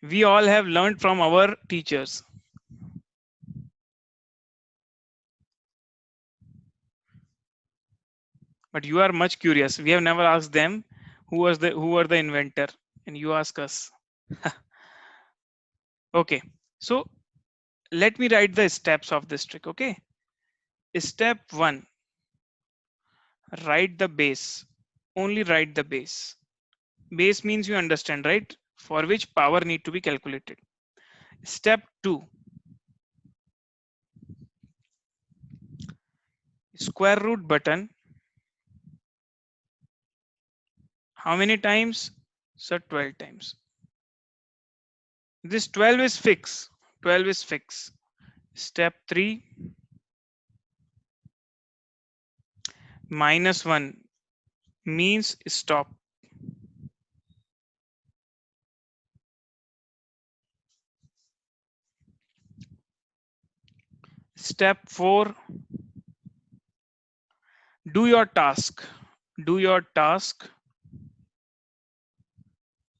We all have learned from our teachers. But you are much curious. We have never asked them who were the inventor, and you ask us. Okay, so let me write the steps of this trick. Okay, step 1, write the base. Only write the base. Base means you understand, right? For which power need to be calculated. Step 2, square root button. How many times? So 12 times. This 12 is fixed. 12 is fixed. Step 3, minus 1 means stop. Step 4, do your task. Do your task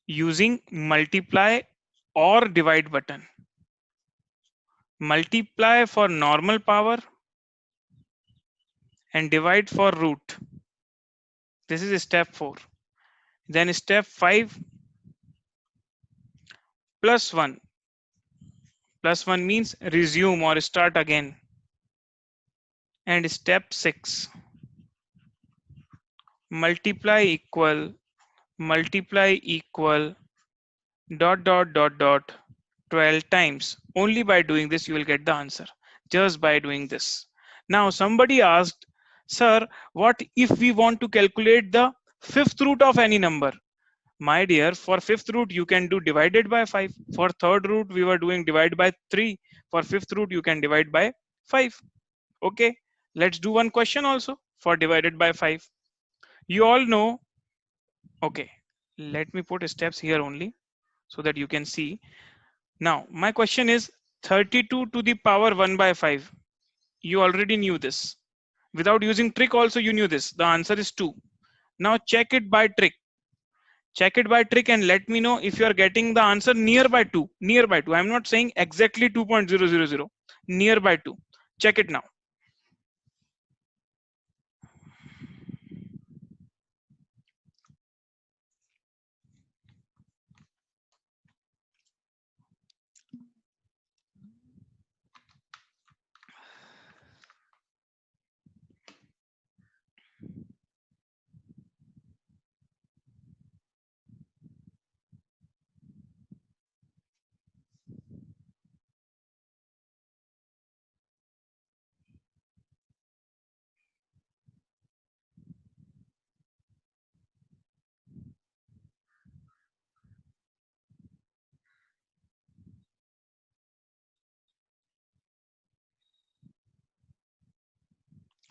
using multiply or divide button. Multiply for normal power and divide for root. This is step 4. Then step 5, plus 1. Plus 1 means resume or start again. And step 6, multiply equal dot dot dot dot 12 times. Only by doing this you will get the answer. Just by doing this. Now somebody asked, sir, what if we want to calculate the fifth root of any number? My dear, for fifth root you can do divided by 5. For third root we were doing divide by 3. For fifth root you can divide by 5. Okay, let's do one question also for divided by 5. You all know. Okay, let me put steps here only so that you can see. Now, my question is 32 to the power 1 by 5. You already knew this. Without using trick also you knew this. The answer is 2. Now check it by trick. Check it by trick and let me know if you are getting the answer nearby 2. Nearby 2. I'm not saying exactly 2.000. Nearby 2. Check it now.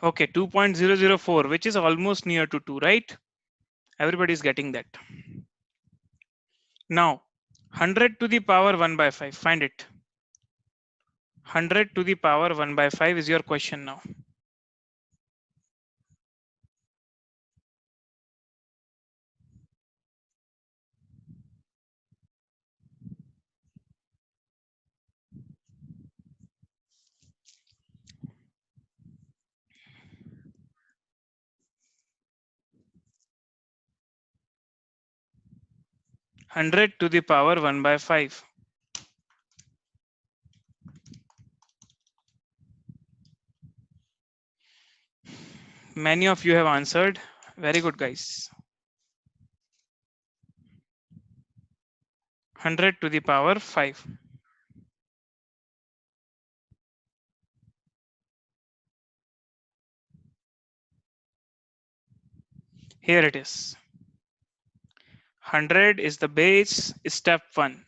Okay, 2.004, which is almost near to 2, right? Everybody is getting that. Now, 100 to the power 1 by 5, find it. 100 to the power 1 by 5 is your question now. Hundred to the power 1 by 5. Many of you have answered. Very good, guys. 100 to the power 5. Here it is. 100 is the base, step 1.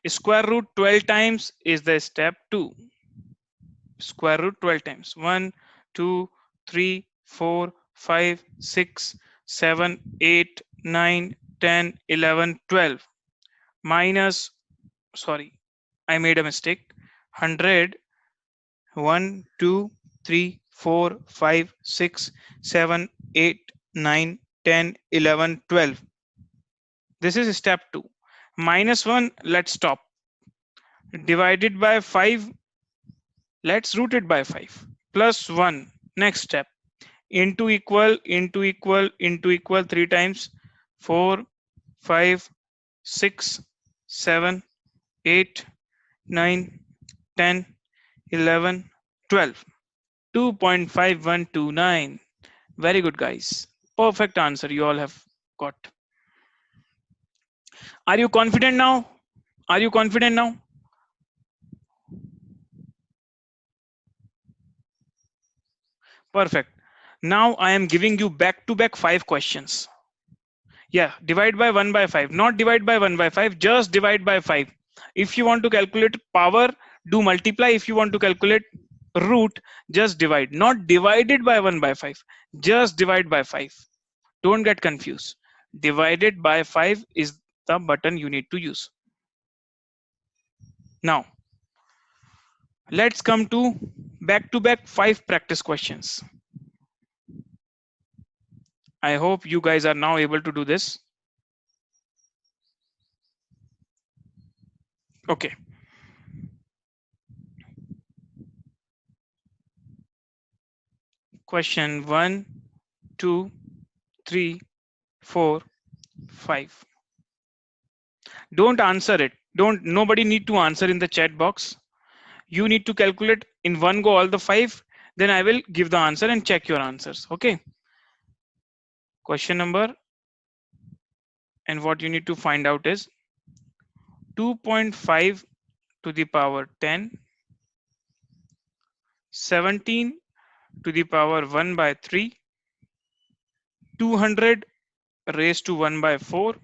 Square root 12 times is the step 2. Square root 12 times. 1, 2, 3, 4, 5, 6, 7, 8, 9, 10, 11, 12. Minus, sorry, I made a mistake. 100, 1, 2, 3, 4, 5, 6, 7, 8, 9, 10, 11, 12. This is step 2. Minus 1, let's stop. Divided by 5, let's root it by 5. Plus 1, next step. Into equal, into equal, into equal 3 times. 4, 5, 6, 7, 8, 9, 10, 11, 12. 2.5129. Very good, guys. Perfect answer you all have got. Are you confident now? Are you confident now? Perfect. Now I am giving you back to back 5 questions. Yeah, divide by 1 by 5. Not divide by 1 by 5, just divide by 5. If you want to calculate power, do multiply. If you want to calculate root, just divide. Not divided by 1 by 5. Just divide by 5. Don't get confused. Divided by 5 is the button you need to use. Now, let's come to back 5 practice questions. I hope you guys are now able to do this. Okay. Question 1, 2, 3, 4, 5. Don't answer it. Nobody need to answer in the chat box. You need to calculate in one go all the 5. Then I will give the answer and check your answers. Okay. Question number, and what you need to find out is 2.5 to the power 10, 17 to the power 1 by 3, 200 raised to 1 by 4,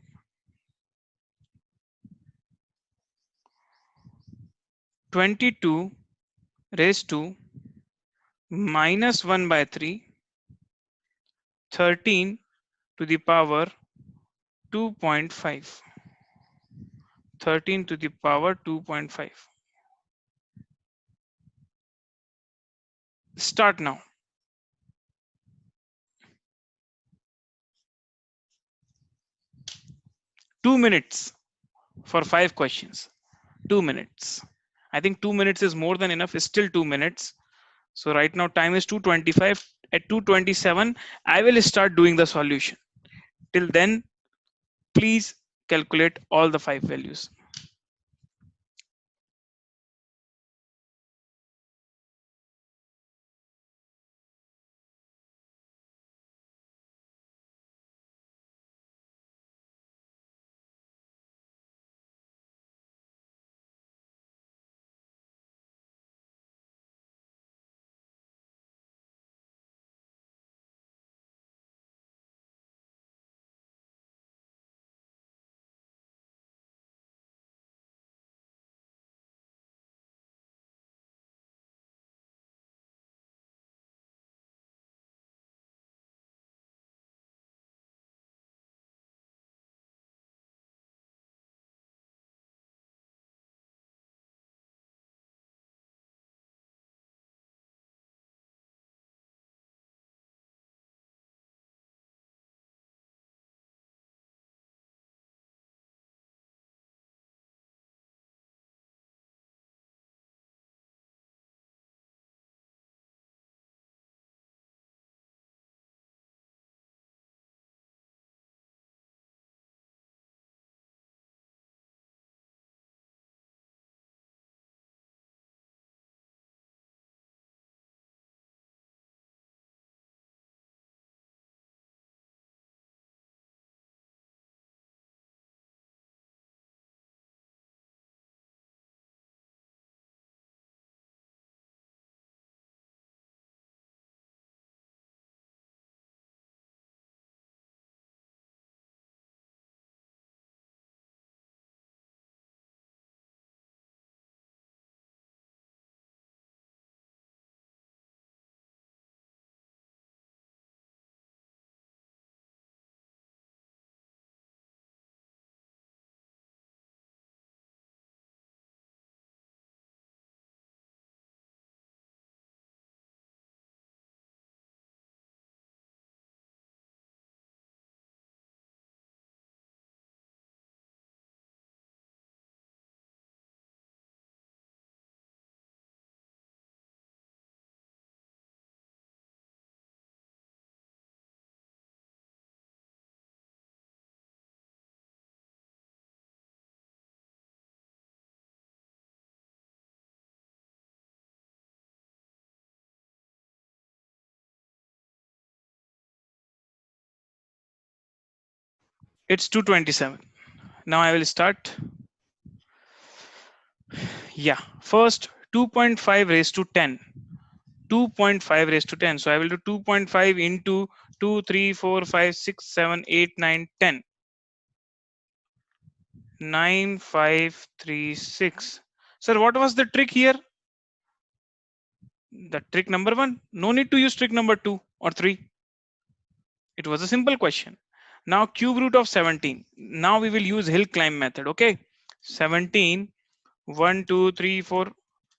22 raised to minus 1 by 3, 13 to the power 2.5. 13 to the power 2.5. Start now. Two minutes for 5 questions. 2 minutes. I think 2 minutes is more than enough. It's still 2 minutes. So right now time is 2:25. At 2:27, I will start doing the solution. Till then, please calculate all the 5 values. It's 227. Now I will start. Yeah, first 2.5 raised to 10. 2.5 raised to 10. So I will do 2.5 into 2, 3, 4, 5, 6, 7, 8, 9, 10. 9536. Sir, what was the trick here? The trick number 1. No need to use trick number 2 or 3. It was a simple question. Now cube root of 17. Now we will use hill climb method. Okay. 17, 1, 2, 3, 4,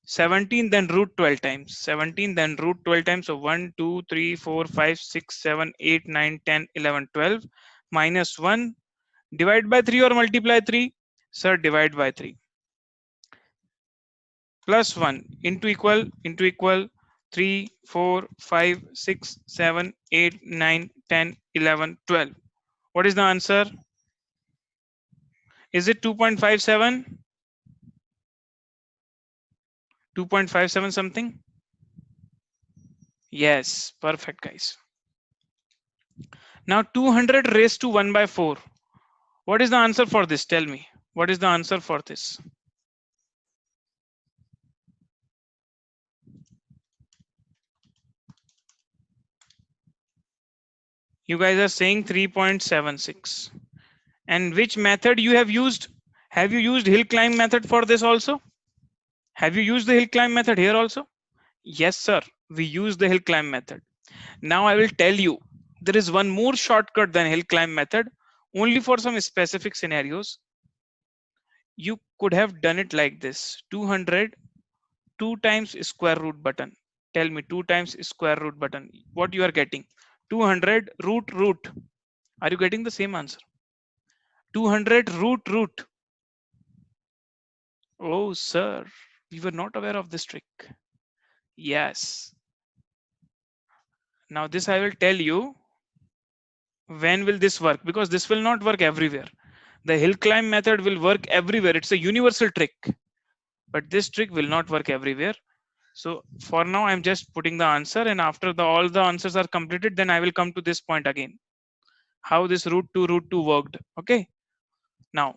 17, then root 12 times. 17, then root 12 times. So 1, 2, 3, 4, 5, 6, 7, 8, 9, 10, 11, 12. Minus 1. Divide by 3 or multiply 3? Sir, divide by 3. Plus 1 into equal 3, 4, 5, 6, 7, 8, 9, 10, 11, 12. What is the answer? Is it 2.57? 2.57 something? Yes, perfect, guys. Now 200 raised to 1 by 4. What is the answer for this? Tell me. What is the answer for this? You guys are saying 3.76. And which method you have used? Have you used hill climb method for this also? Have you used the hill climb method here also? Yes, sir. We use the hill climb method. Now I will tell you, there is one more shortcut than hill climb method, only for some specific scenarios. You could have done it like this: 200, 2 times square root button. Tell me, 2 times square root button. What you are getting? 200 root root. Are you getting the same answer? 200 root root. Oh, sir, we were not aware of this trick. Yes. Now this I will tell you when will this work, because this will not work everywhere. The hill climb method will work everywhere. It's a universal trick, but this trick will not work everywhere. So for now, I'm just putting the answer, and after all the answers are completed, then I will come to this point again. How this root 2 worked. Okay. Now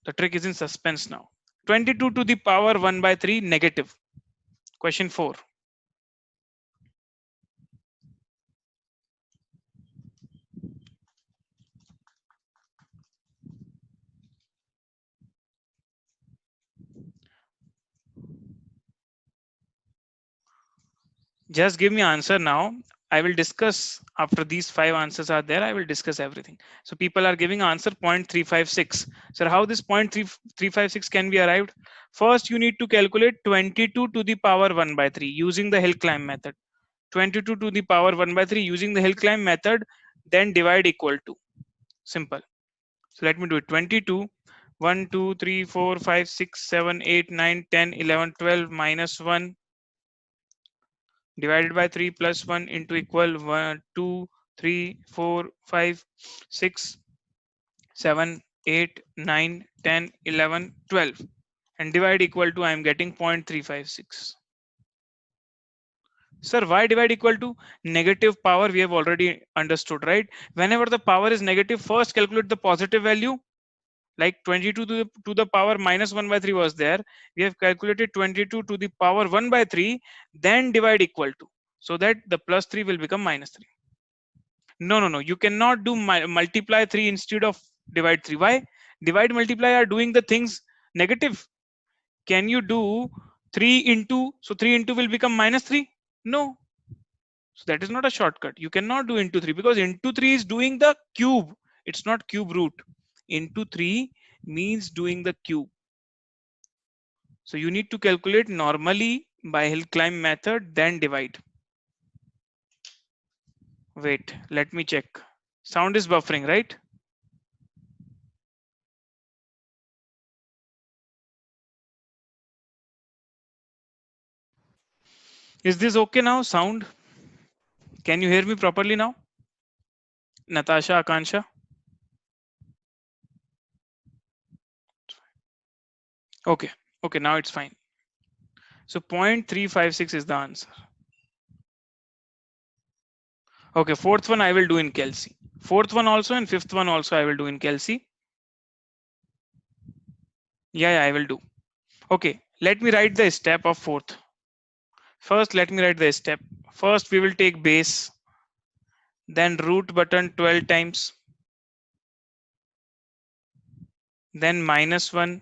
the trick is in suspense now. 22 to the power 1 by 3 negative. Question 4. Just give me answer now. I will discuss after these 5 answers are there. I will discuss everything. So people are giving answer 0.356. So how this 0.356 can be arrived? First, you need to calculate 22 to the power 1 by 3 using the hill climb method. 22 to the power 1 by 3 using the hill climb method, then divide equal to. Simple. So let me do it. 22, 1, 2, 3, 4, 5, 6, 7, 8, 9, 10, 11, 12 minus 1 divided by 3 plus 1 into equal 1, 2, 3, 4, 5, 6, 7, 8, 9, 10, 11, 12. And divide equal to, I am getting 0.356. Sir, why divide equal to? Negative power we have already understood, right? Whenever the power is negative, first calculate the positive value. Like 22 to the power minus 1 by 3 was there. We have calculated 22 to the power 1 by 3, then divide equal to, so that the plus 3 will become minus 3. No. You cannot do multiply 3 instead of divide 3. Why? Divide, multiply are doing the things negative. Can you do 3 into, so 3 into will become minus 3? No. So that is not a shortcut. You cannot do into 3 because into 3 is doing the cube. It's not cube root. Into 3 means doing the cube. So you need to calculate normally by hill climb method, then divide. Wait, let me check. Sound is buffering, right? Is this okay now? Sound? Can you hear me properly now? Natasha, Akansha? Okay, now it's fine. So 0.356 is the answer. Okay, fourth one I will do in Kelsey. Fourth one also and fifth one also I will do in Kelsey. Yeah, I will do. Okay, let me write the step of fourth. First, let me write the step. First, we will take base, then root button 12 times, then -1,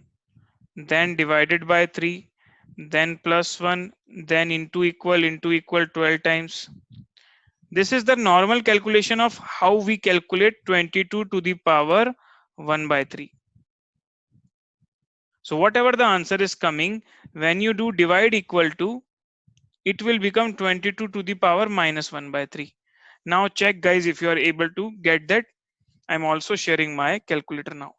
then divided by 3, then +1, then into equal 12 times. This is the normal calculation of how we calculate 22 to the power 1 by 3. So whatever the answer is coming, when you do divide equal to, it will become 22 to the power -1 by 3. Now check guys if you are able to get that. I'm also sharing my calculator now.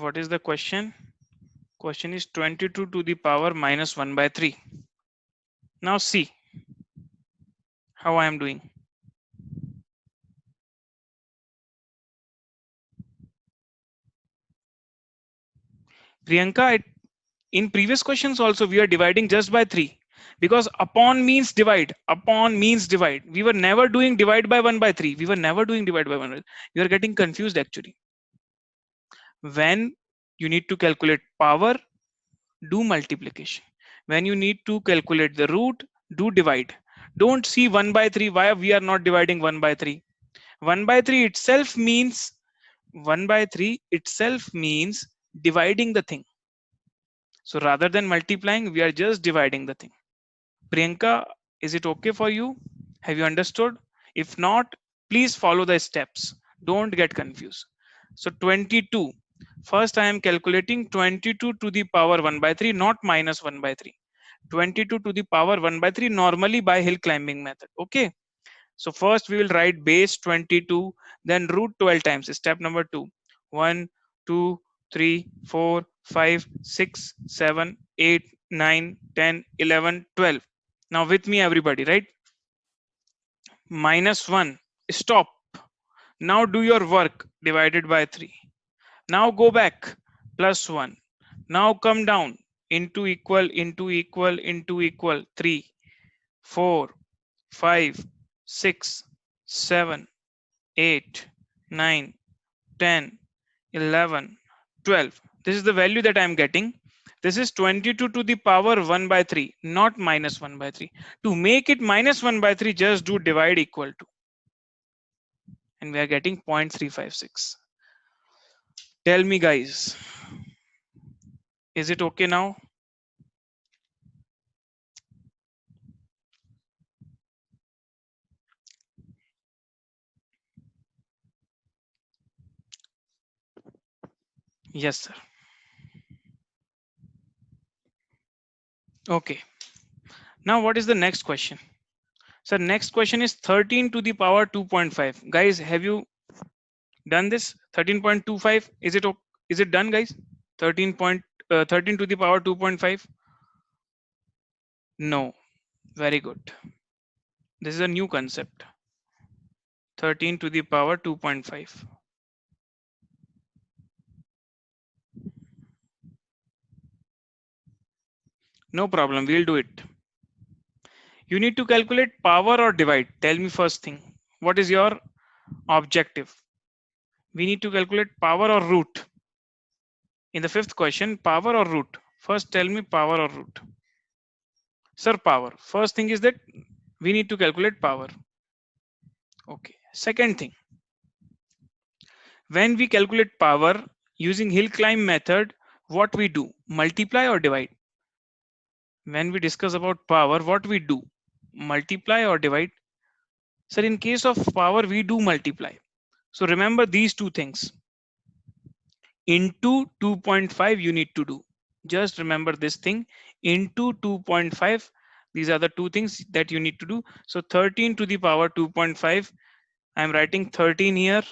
What is the question? Question is 22 to the power -1 by 3. Now see how I am doing. Priyanka, in previous questions also we are dividing just by 3 because upon means divide. Upon means divide. We were never doing divide by 1 by 3. We were never doing divide by 1. You are getting confused actually. When you need to calculate power, do multiplication. When you need to calculate the root, do divide. Don't see 1 by 3. Why we are not dividing 1 by 3? 1 by 3 itself means 1 by 3 itself means dividing the thing. So rather than multiplying, we are just dividing the thing. Priyanka, is it okay for you? Have you understood? If not, please follow the steps. Don't get confused. So 22. First, I am calculating 22 to the power 1 by 3, not -1 by 3. 22 to the power 1 by 3 normally by hill climbing method. Okay. So first we will write base 22, then root 12 times. Step number 2. 1, 2, 3, 4, 5, 6, 7, 8, 9, 10, 11, 12. Now with me everybody, right? -1. Stop. Now do your work divided by 3. Now go back. +1. Now come down into equal 3, 4, 5, 6, 7, 8, 9, 10, 11, 12. This is the value that I am getting. This is 22 to the power 1 by 3, not -1 by 3. To make it -1 by 3, just do divide equal to. And we are getting 0.356. Tell me guys, is it okay now? Yes, sir. Okay. Now what is the next question? So next question is 13 to the power 2.5. Guys, have you done this? 13.25. Is it done, guys? 13 to the power 2.5. No. Very good. This is a new concept. 13 to the power 2.5. No problem. We'll do it. You need to calculate power or divide. Tell me first thing. What is your objective? We need to calculate power or root. In the fifth question, power or root. First, tell me power or root. Sir, power. First thing is that we need to calculate power. Okay. Second thing, when we calculate power using hill climb method, what we do? Multiply or divide? When we discuss about power, what we do? Multiply or divide? Sir, in case of power, we do multiply. So remember these two things. Into 2.5 you need to do. Just remember this thing. Into 2.5. These are the two things that you need to do. So 13 to the power 2.5. I'm writing 13 here.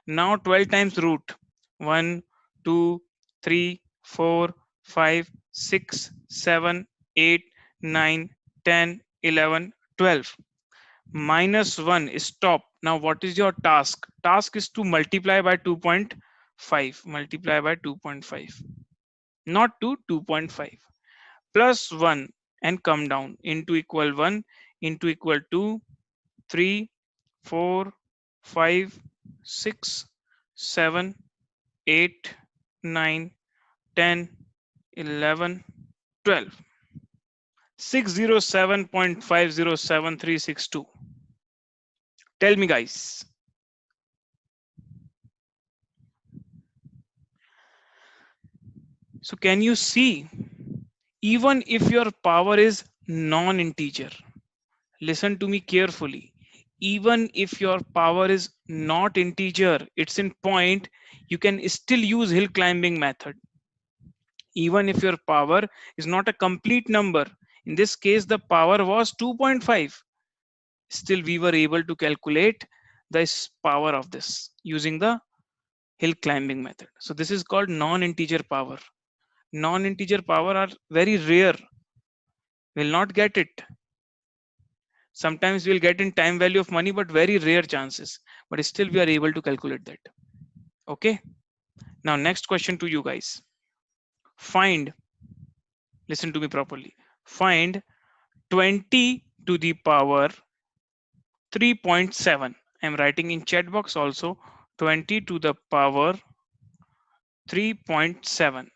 Now 12 times root. 1, 2, 3, 4, 5, 6, 7, 8, 9, 10, 11, 12. Minus 1 is stop. Now what is your task? Task is to multiply by 2.5. Multiply by 2.5. Not to 2.5. Plus 1 and come down into equal 1 into equal 2, 3, 4, 5, 6, 7, 8, 9, 10, 11, 12. 607.507362. Tell me, guys. So can you see, even if your power is non-integer, listen to me carefully. Even if your power is not integer, it's in point, you can still use hill climbing method. Even if your power is not a complete number, in this case the power was 2.5, still we were able to calculate the power of this using the hill climbing method. So this is called non-integer power. Non-integer power are very rare, will not get it. Sometimes we'll get in time value of money, but very rare chances, but still we are able to calculate that. Okay, now next question to you guys. Find, listen to me properly, find 20 to the power 3.7. I'm writing in chat box also, 20 to the power 3.7.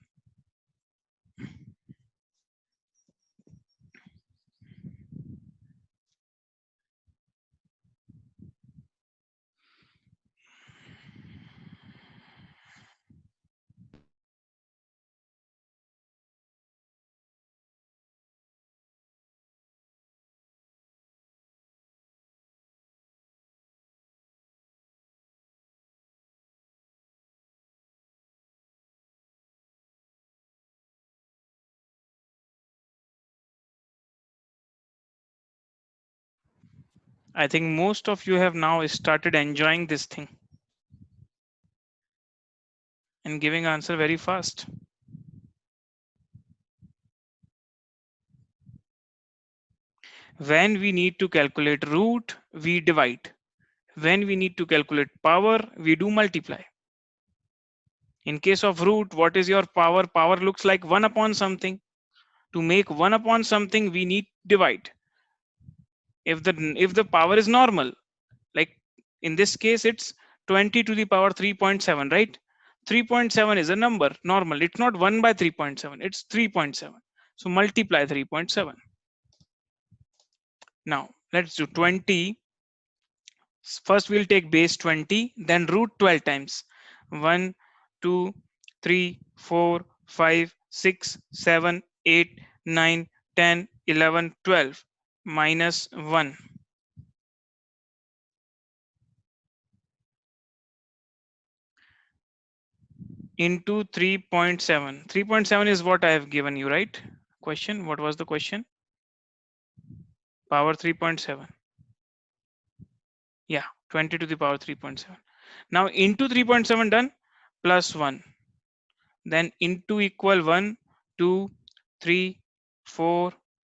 I think most of you have now started enjoying this thing and giving answer very fast. When we need to calculate root, we divide. When we need to calculate power, we do multiply. In case of root, what is your power? Power looks like 1 upon something. To make 1 upon something, we need divide. If the power is normal, like in this case, it's 20 to the power 3.7, right? 3.7 is a number normal. It's not 1 by 3.7, it's 3.7. So multiply 3.7. Now let's do 20. First we'll take base 20, then root 12 times. 1, 2, 3, 4, 5, 6, 7, 8, 9, 10, 11, 12. Minus 1. Into 3.7. 3.7 is what I have given you, right? Question, what was the question? Power 3.7. Yeah, 20 to the power 3.7. Now into 3.7 done, plus 1. Then into equal 1, 2, 3, 4,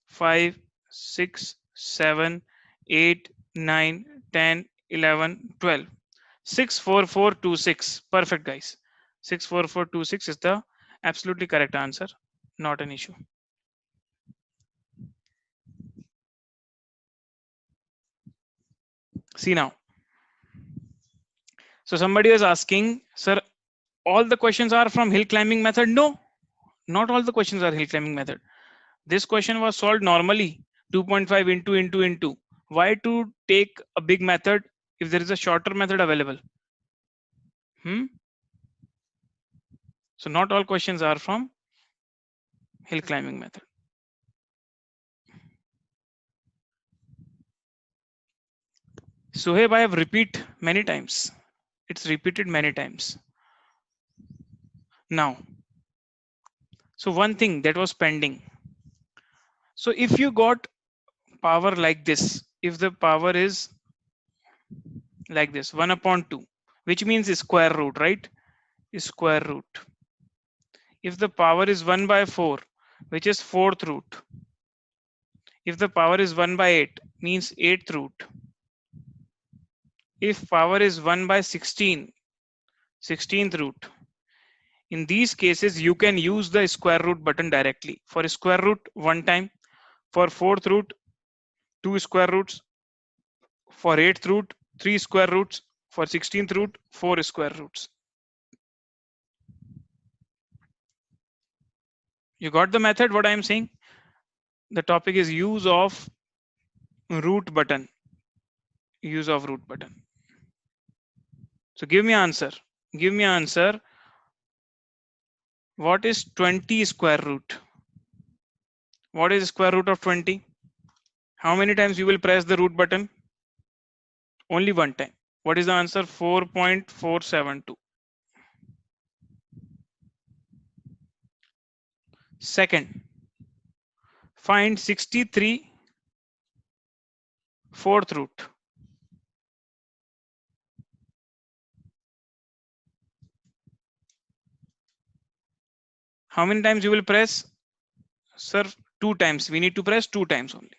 5, 6, 7, 8, 9, 10, 11, 12. 64426. Perfect, guys. 64426 is the absolutely correct answer. Not an issue. See now. So somebody was asking, sir, all the questions are from hill climbing method? No, not all the questions are hill climbing method. This question was solved normally, 2.5 into. Why to take a big method if there is a shorter method available? So not all questions are from hill climbing method. Suhaib, I have repeat many times. It's repeated many times. Now, so one thing that was pending. So if you got power like this, if the power is like this, 1 upon 2, which means square root, right? Square root. If the power is 1 by 4, which is fourth root, If the power is 1 by 8, means 8th root. If power is 1 by 16, 16th root. In these cases, you can use the square root button directly. For square root, 1 time. For 4th root, 2 square roots. For 8th root, 3 square roots. For 16th root, 4 square roots. You got the method, what I am saying? The topic is use of root button. Use of root button. So give me answer. Give me answer. What is 20 square root? What is square root of 20? How many times you will press the root button? Only one time. What is the answer? 4.472. Second, find 63 fourth root. How many times you will press? Sir, 2 times. We need to press 2 times only.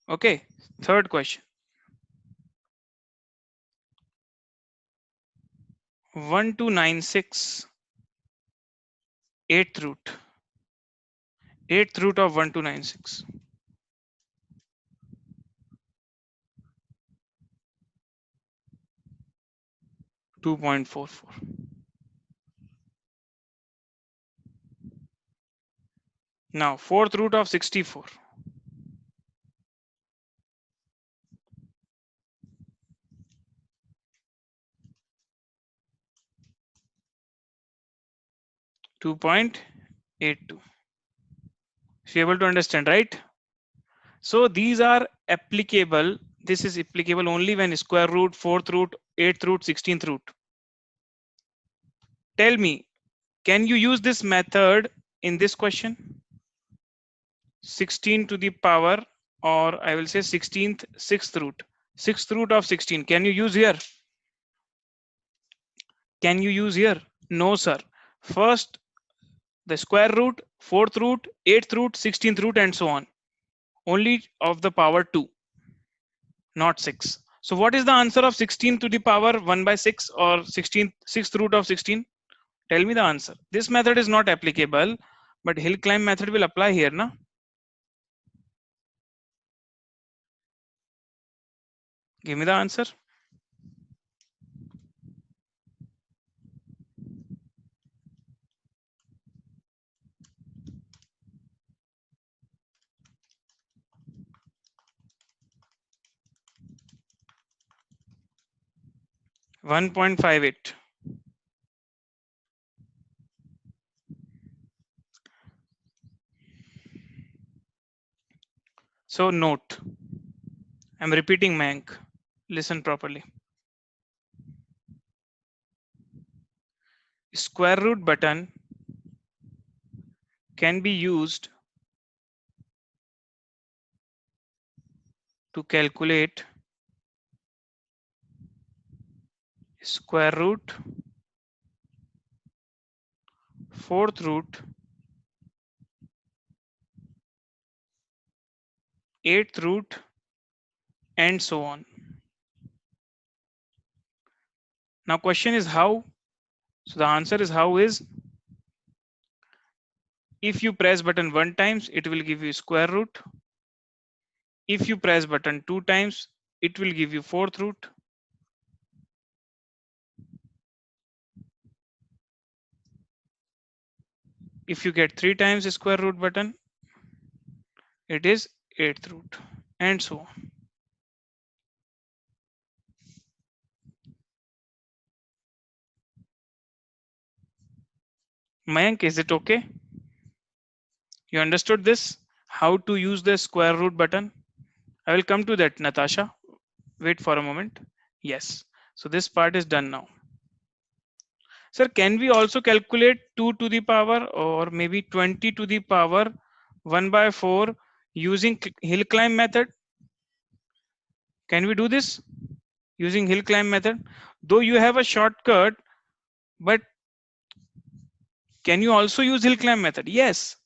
Okay. Third question. 1296 eighth root. Eighth root of 1296. 2.44. Now fourth root of 64. 2.82. So you're able to understand, right? So these are applicable. This is applicable only when square root, fourth root, eighth root, 16th root. Tell me, can you use this method in this question? 16 to the power, or I will say 16th, sixth root. Sixth root of 16. Can you use here? Can you use here? No, sir. First, the square root, fourth root, eighth root, 16th root, and so on. Only of the power 2, not 6. So what is the answer of 16 to the power 1 by 6 or 16th, sixth root of 16? Tell me the answer. This method is not applicable, but hill climb method will apply here, na? Give me the answer. $1.58. So note, I'm repeating, Mayank. Listen properly. Square root button can be used to calculate square root, fourth root, eighth root, and so on. Now question is how? So the answer is how is, if you press button 1 times, it will give you square root. If you press button 2 times, it will give you fourth root. If you get 3 times the square root button, it is eighth root, and so on. Mayank, is it okay? You understood this? How to use the square root button? I will come to that, Natasha. Wait for a moment. Yes. So this part is done now. Sir, can we also calculate 2 to the power or maybe 20 to the power 1 by 4 using hill climb method? Can we do this using hill climb method? Though you have a shortcut, but can you also use hill climb method? Yes.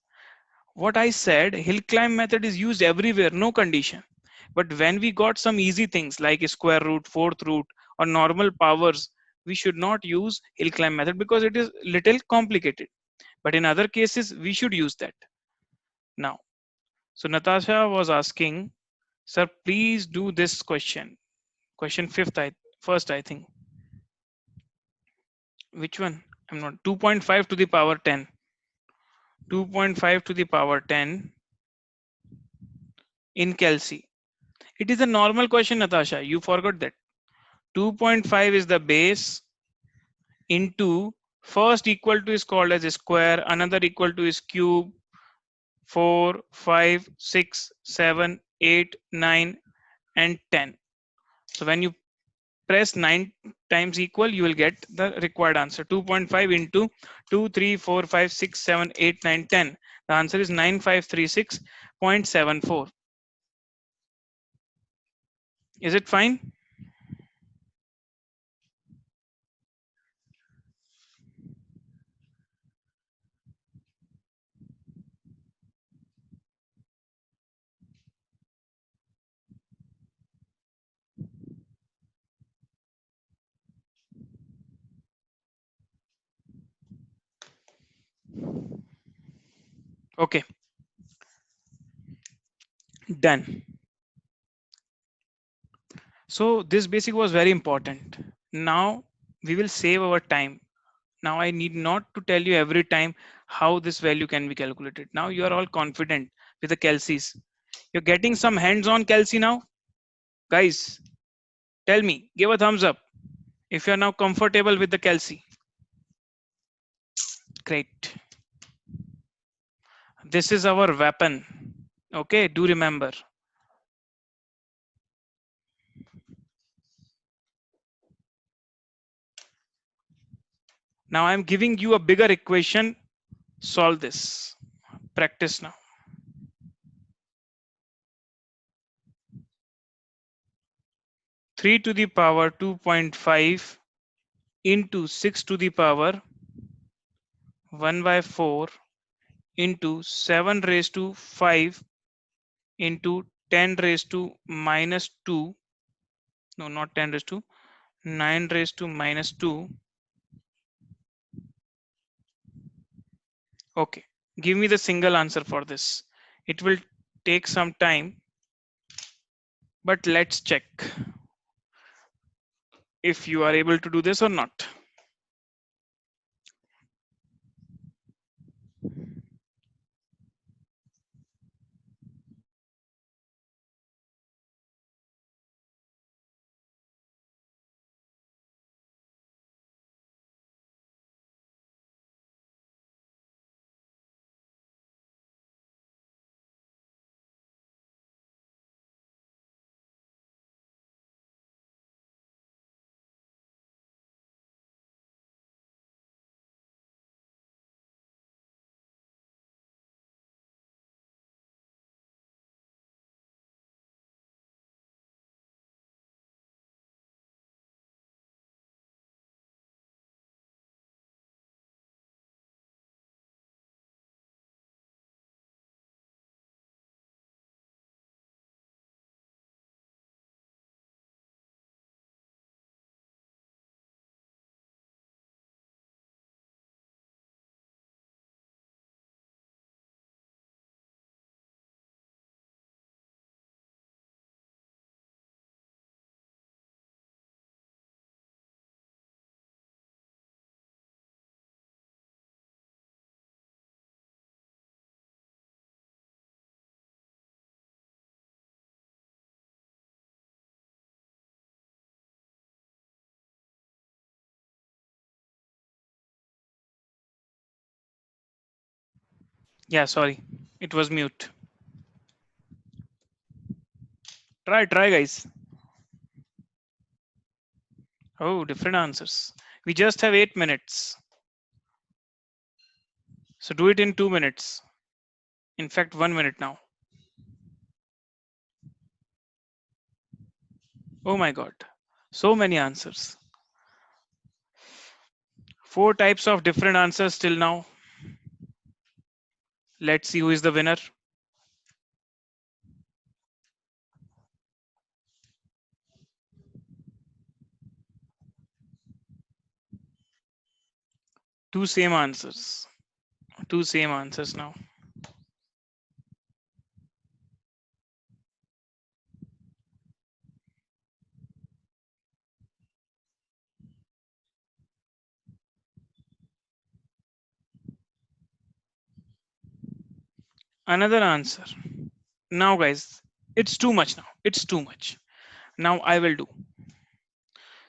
what I said, hill climb method is used everywhere, no condition. But when we got some easy things like square root, fourth root, or normal powers, we should not use hill climb method because it is little complicated. But in other cases, we should use that. Now, so Natasha was asking, sir, please do this question. Question first, I think. Which one? I'm not. 2.5 to the power 10. 2.5 to the power 10 in Kelsey. It is a normal question, Natasha. You forgot that. 2.5 is the base into first equal to is called as a square, another equal to is cube, 4, 5, 6, 7, 8, 9, and 10. So when you press 9 times equal, you will get the required answer. 2.5 into 2, 3, 4, 5, 6, 7, 8, 9, 10. The answer is 9536.74. Is it fine? Okay, done. So this basic was very important. Now we will save our time. Now I need not to tell you every time how this value can be calculated. Now you are all confident with the Kelseys. You're getting some hands-on Kelsey now? Guys, tell me, give a thumbs up if you're now comfortable with the Kelsey. Great. This is our weapon. Okay, do remember. Now I'm giving you a bigger equation. Solve this. Practice now. 3 to the power 2.5 into 6 to the power 1 by 4 into 7 raised to 5 into 10 raised to minus 2. No, not 10 raised to 9 raised to minus 2. Okay, give me the single answer for this. It will take some time, but let's check if you are able to do this or not. Yeah, sorry, it was mute. Try, guys. Oh, different answers. We just have 8 minutes. So do it in 2 minutes. In fact, 1 minute now. Oh my God. So many answers. 4 types of different answers till now. Let's see who is the winner. Two same answers. Two same answers now. Another answer. Now, guys, it's too much now. It's too much. Now I will do.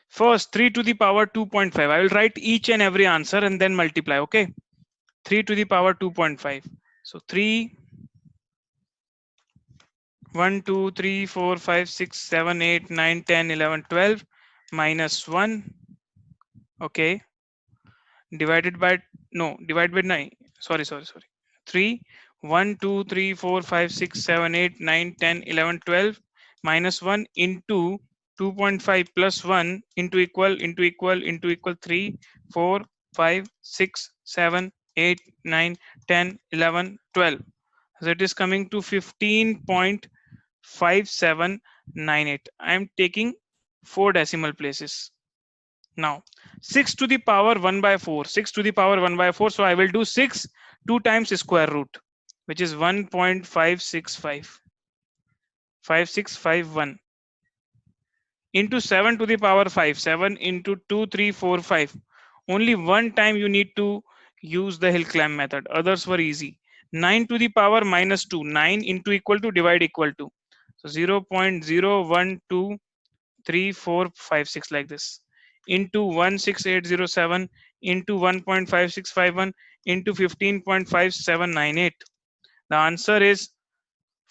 First, 3 to the power 2.5. I will write each and every answer and then multiply. Okay. 3 to the power 2.5. So 3, 1, 2, 3, 4, 5, 6, 7, 8, 9, 10, 11, 12 minus 1. Okay. Divided by, no, divided by 9. Sorry. 3, 1, 2, 3, 4, 5, 6, 7, 8, 9, 10, 11, 12 minus 1 into 2.5 plus 1 into equal 3, 4, 5, 6, 7, 8, 9, 10, 11, 12. So it is coming to 15.5798. I am taking 4 decimal places. Now 6 to the power 1 by 4. 6 to the power 1 by 4. So I will do 6 2 times square root, which is 1.565. 5651 into 7 to the power 5. 7 into 2, 3, 4, 5. Only one time you need to use the hill climb method. Others were easy. 9 to the power minus 2. 9 into equal to divide equal to. So 0.012345 like this into 16807 into 1.5651 into 15.5798. The answer is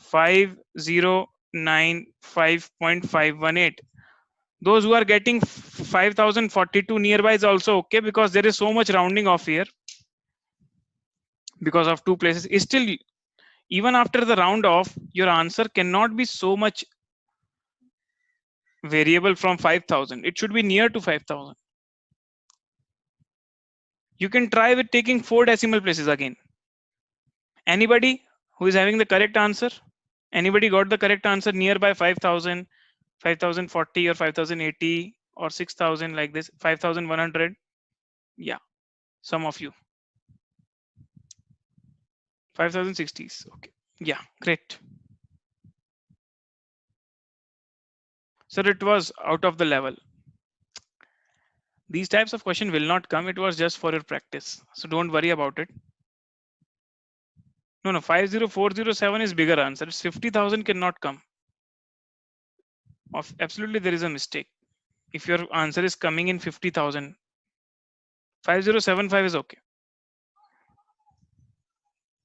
5095.518. Those who are getting 5042 nearby is also okay, because there is so much rounding off here because of two places. Still, even after the round off, your answer cannot be so much variable from 5000. It should be near to 5000. You can try with taking 4 decimal places again. Anybody who is having the correct answer? Anybody got the correct answer nearby 5000, 5040 or 5080 or 6000 like this, 5100? Yeah, some of you. 5060s. Okay. Yeah, great. So it was out of the level. These types of question will not come. It was just for your practice. So don't worry about it. No, 50407 is bigger answer. It's 50,000 cannot come. Absolutely, there is a mistake. If your answer is coming in 50,000, 5075 is okay.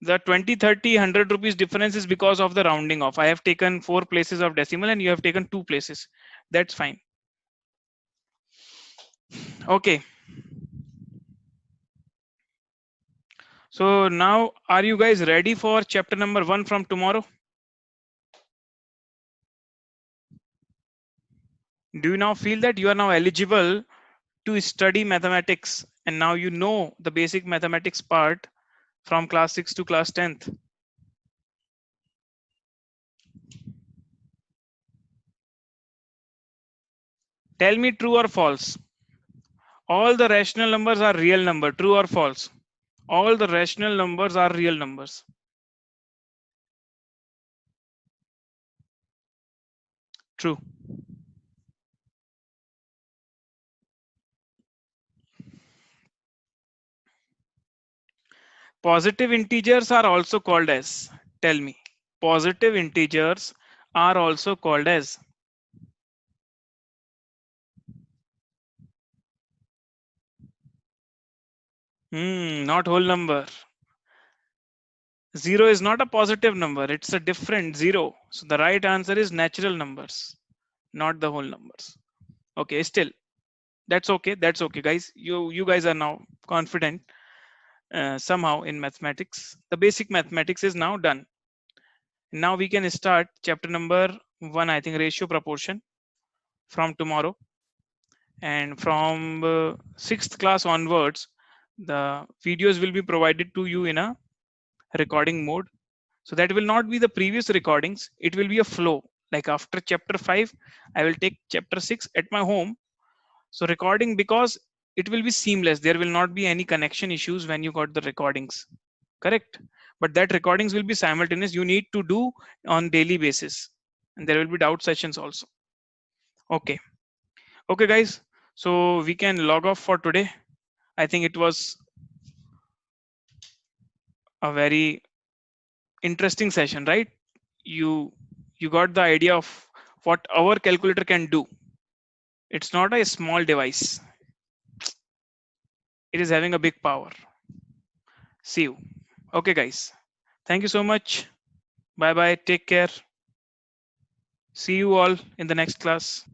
The 20, 30, 100 rupees difference is because of the rounding off. I have taken 4 places of decimal and you have taken 2 places. That's fine. Okay. So now, are you guys ready for chapter number 1 from tomorrow? Do you now feel that you are now eligible to study mathematics, and now you know the basic mathematics part from class 6 to class 10th? Tell me true or false. All the rational numbers are real number. True or false? All the rational numbers are real numbers. True. Positive integers are also called as. Tell me. Positive integers are also called as. Not whole number. 0 is not a positive number. It's a different 0. So the right answer is natural numbers, not the whole numbers. Okay, still, that's okay. That's okay, guys. You guys are now confident somehow in mathematics. The basic mathematics is now done. Now we can start chapter number 1, I think, ratio proportion, from tomorrow. And from 6th class onwards, the videos will be provided to you in a recording mode. So that will not be the previous recordings. It will be a flow. Like after chapter 5, I will take chapter 6 at my home. So recording, because it will be seamless. There will not be any connection issues when you got the recordings. Correct. But that recordings will be simultaneous. You need to do on daily basis. And there will be doubt sessions also. Okay. Okay, guys. So we can log off for today. I think it was a very interesting session, right? You got the idea of what our calculator can do. It's not a small device. It is having a big power. See you. Okay, guys. Thank you so much. Bye bye. Take care. See you all in the next class.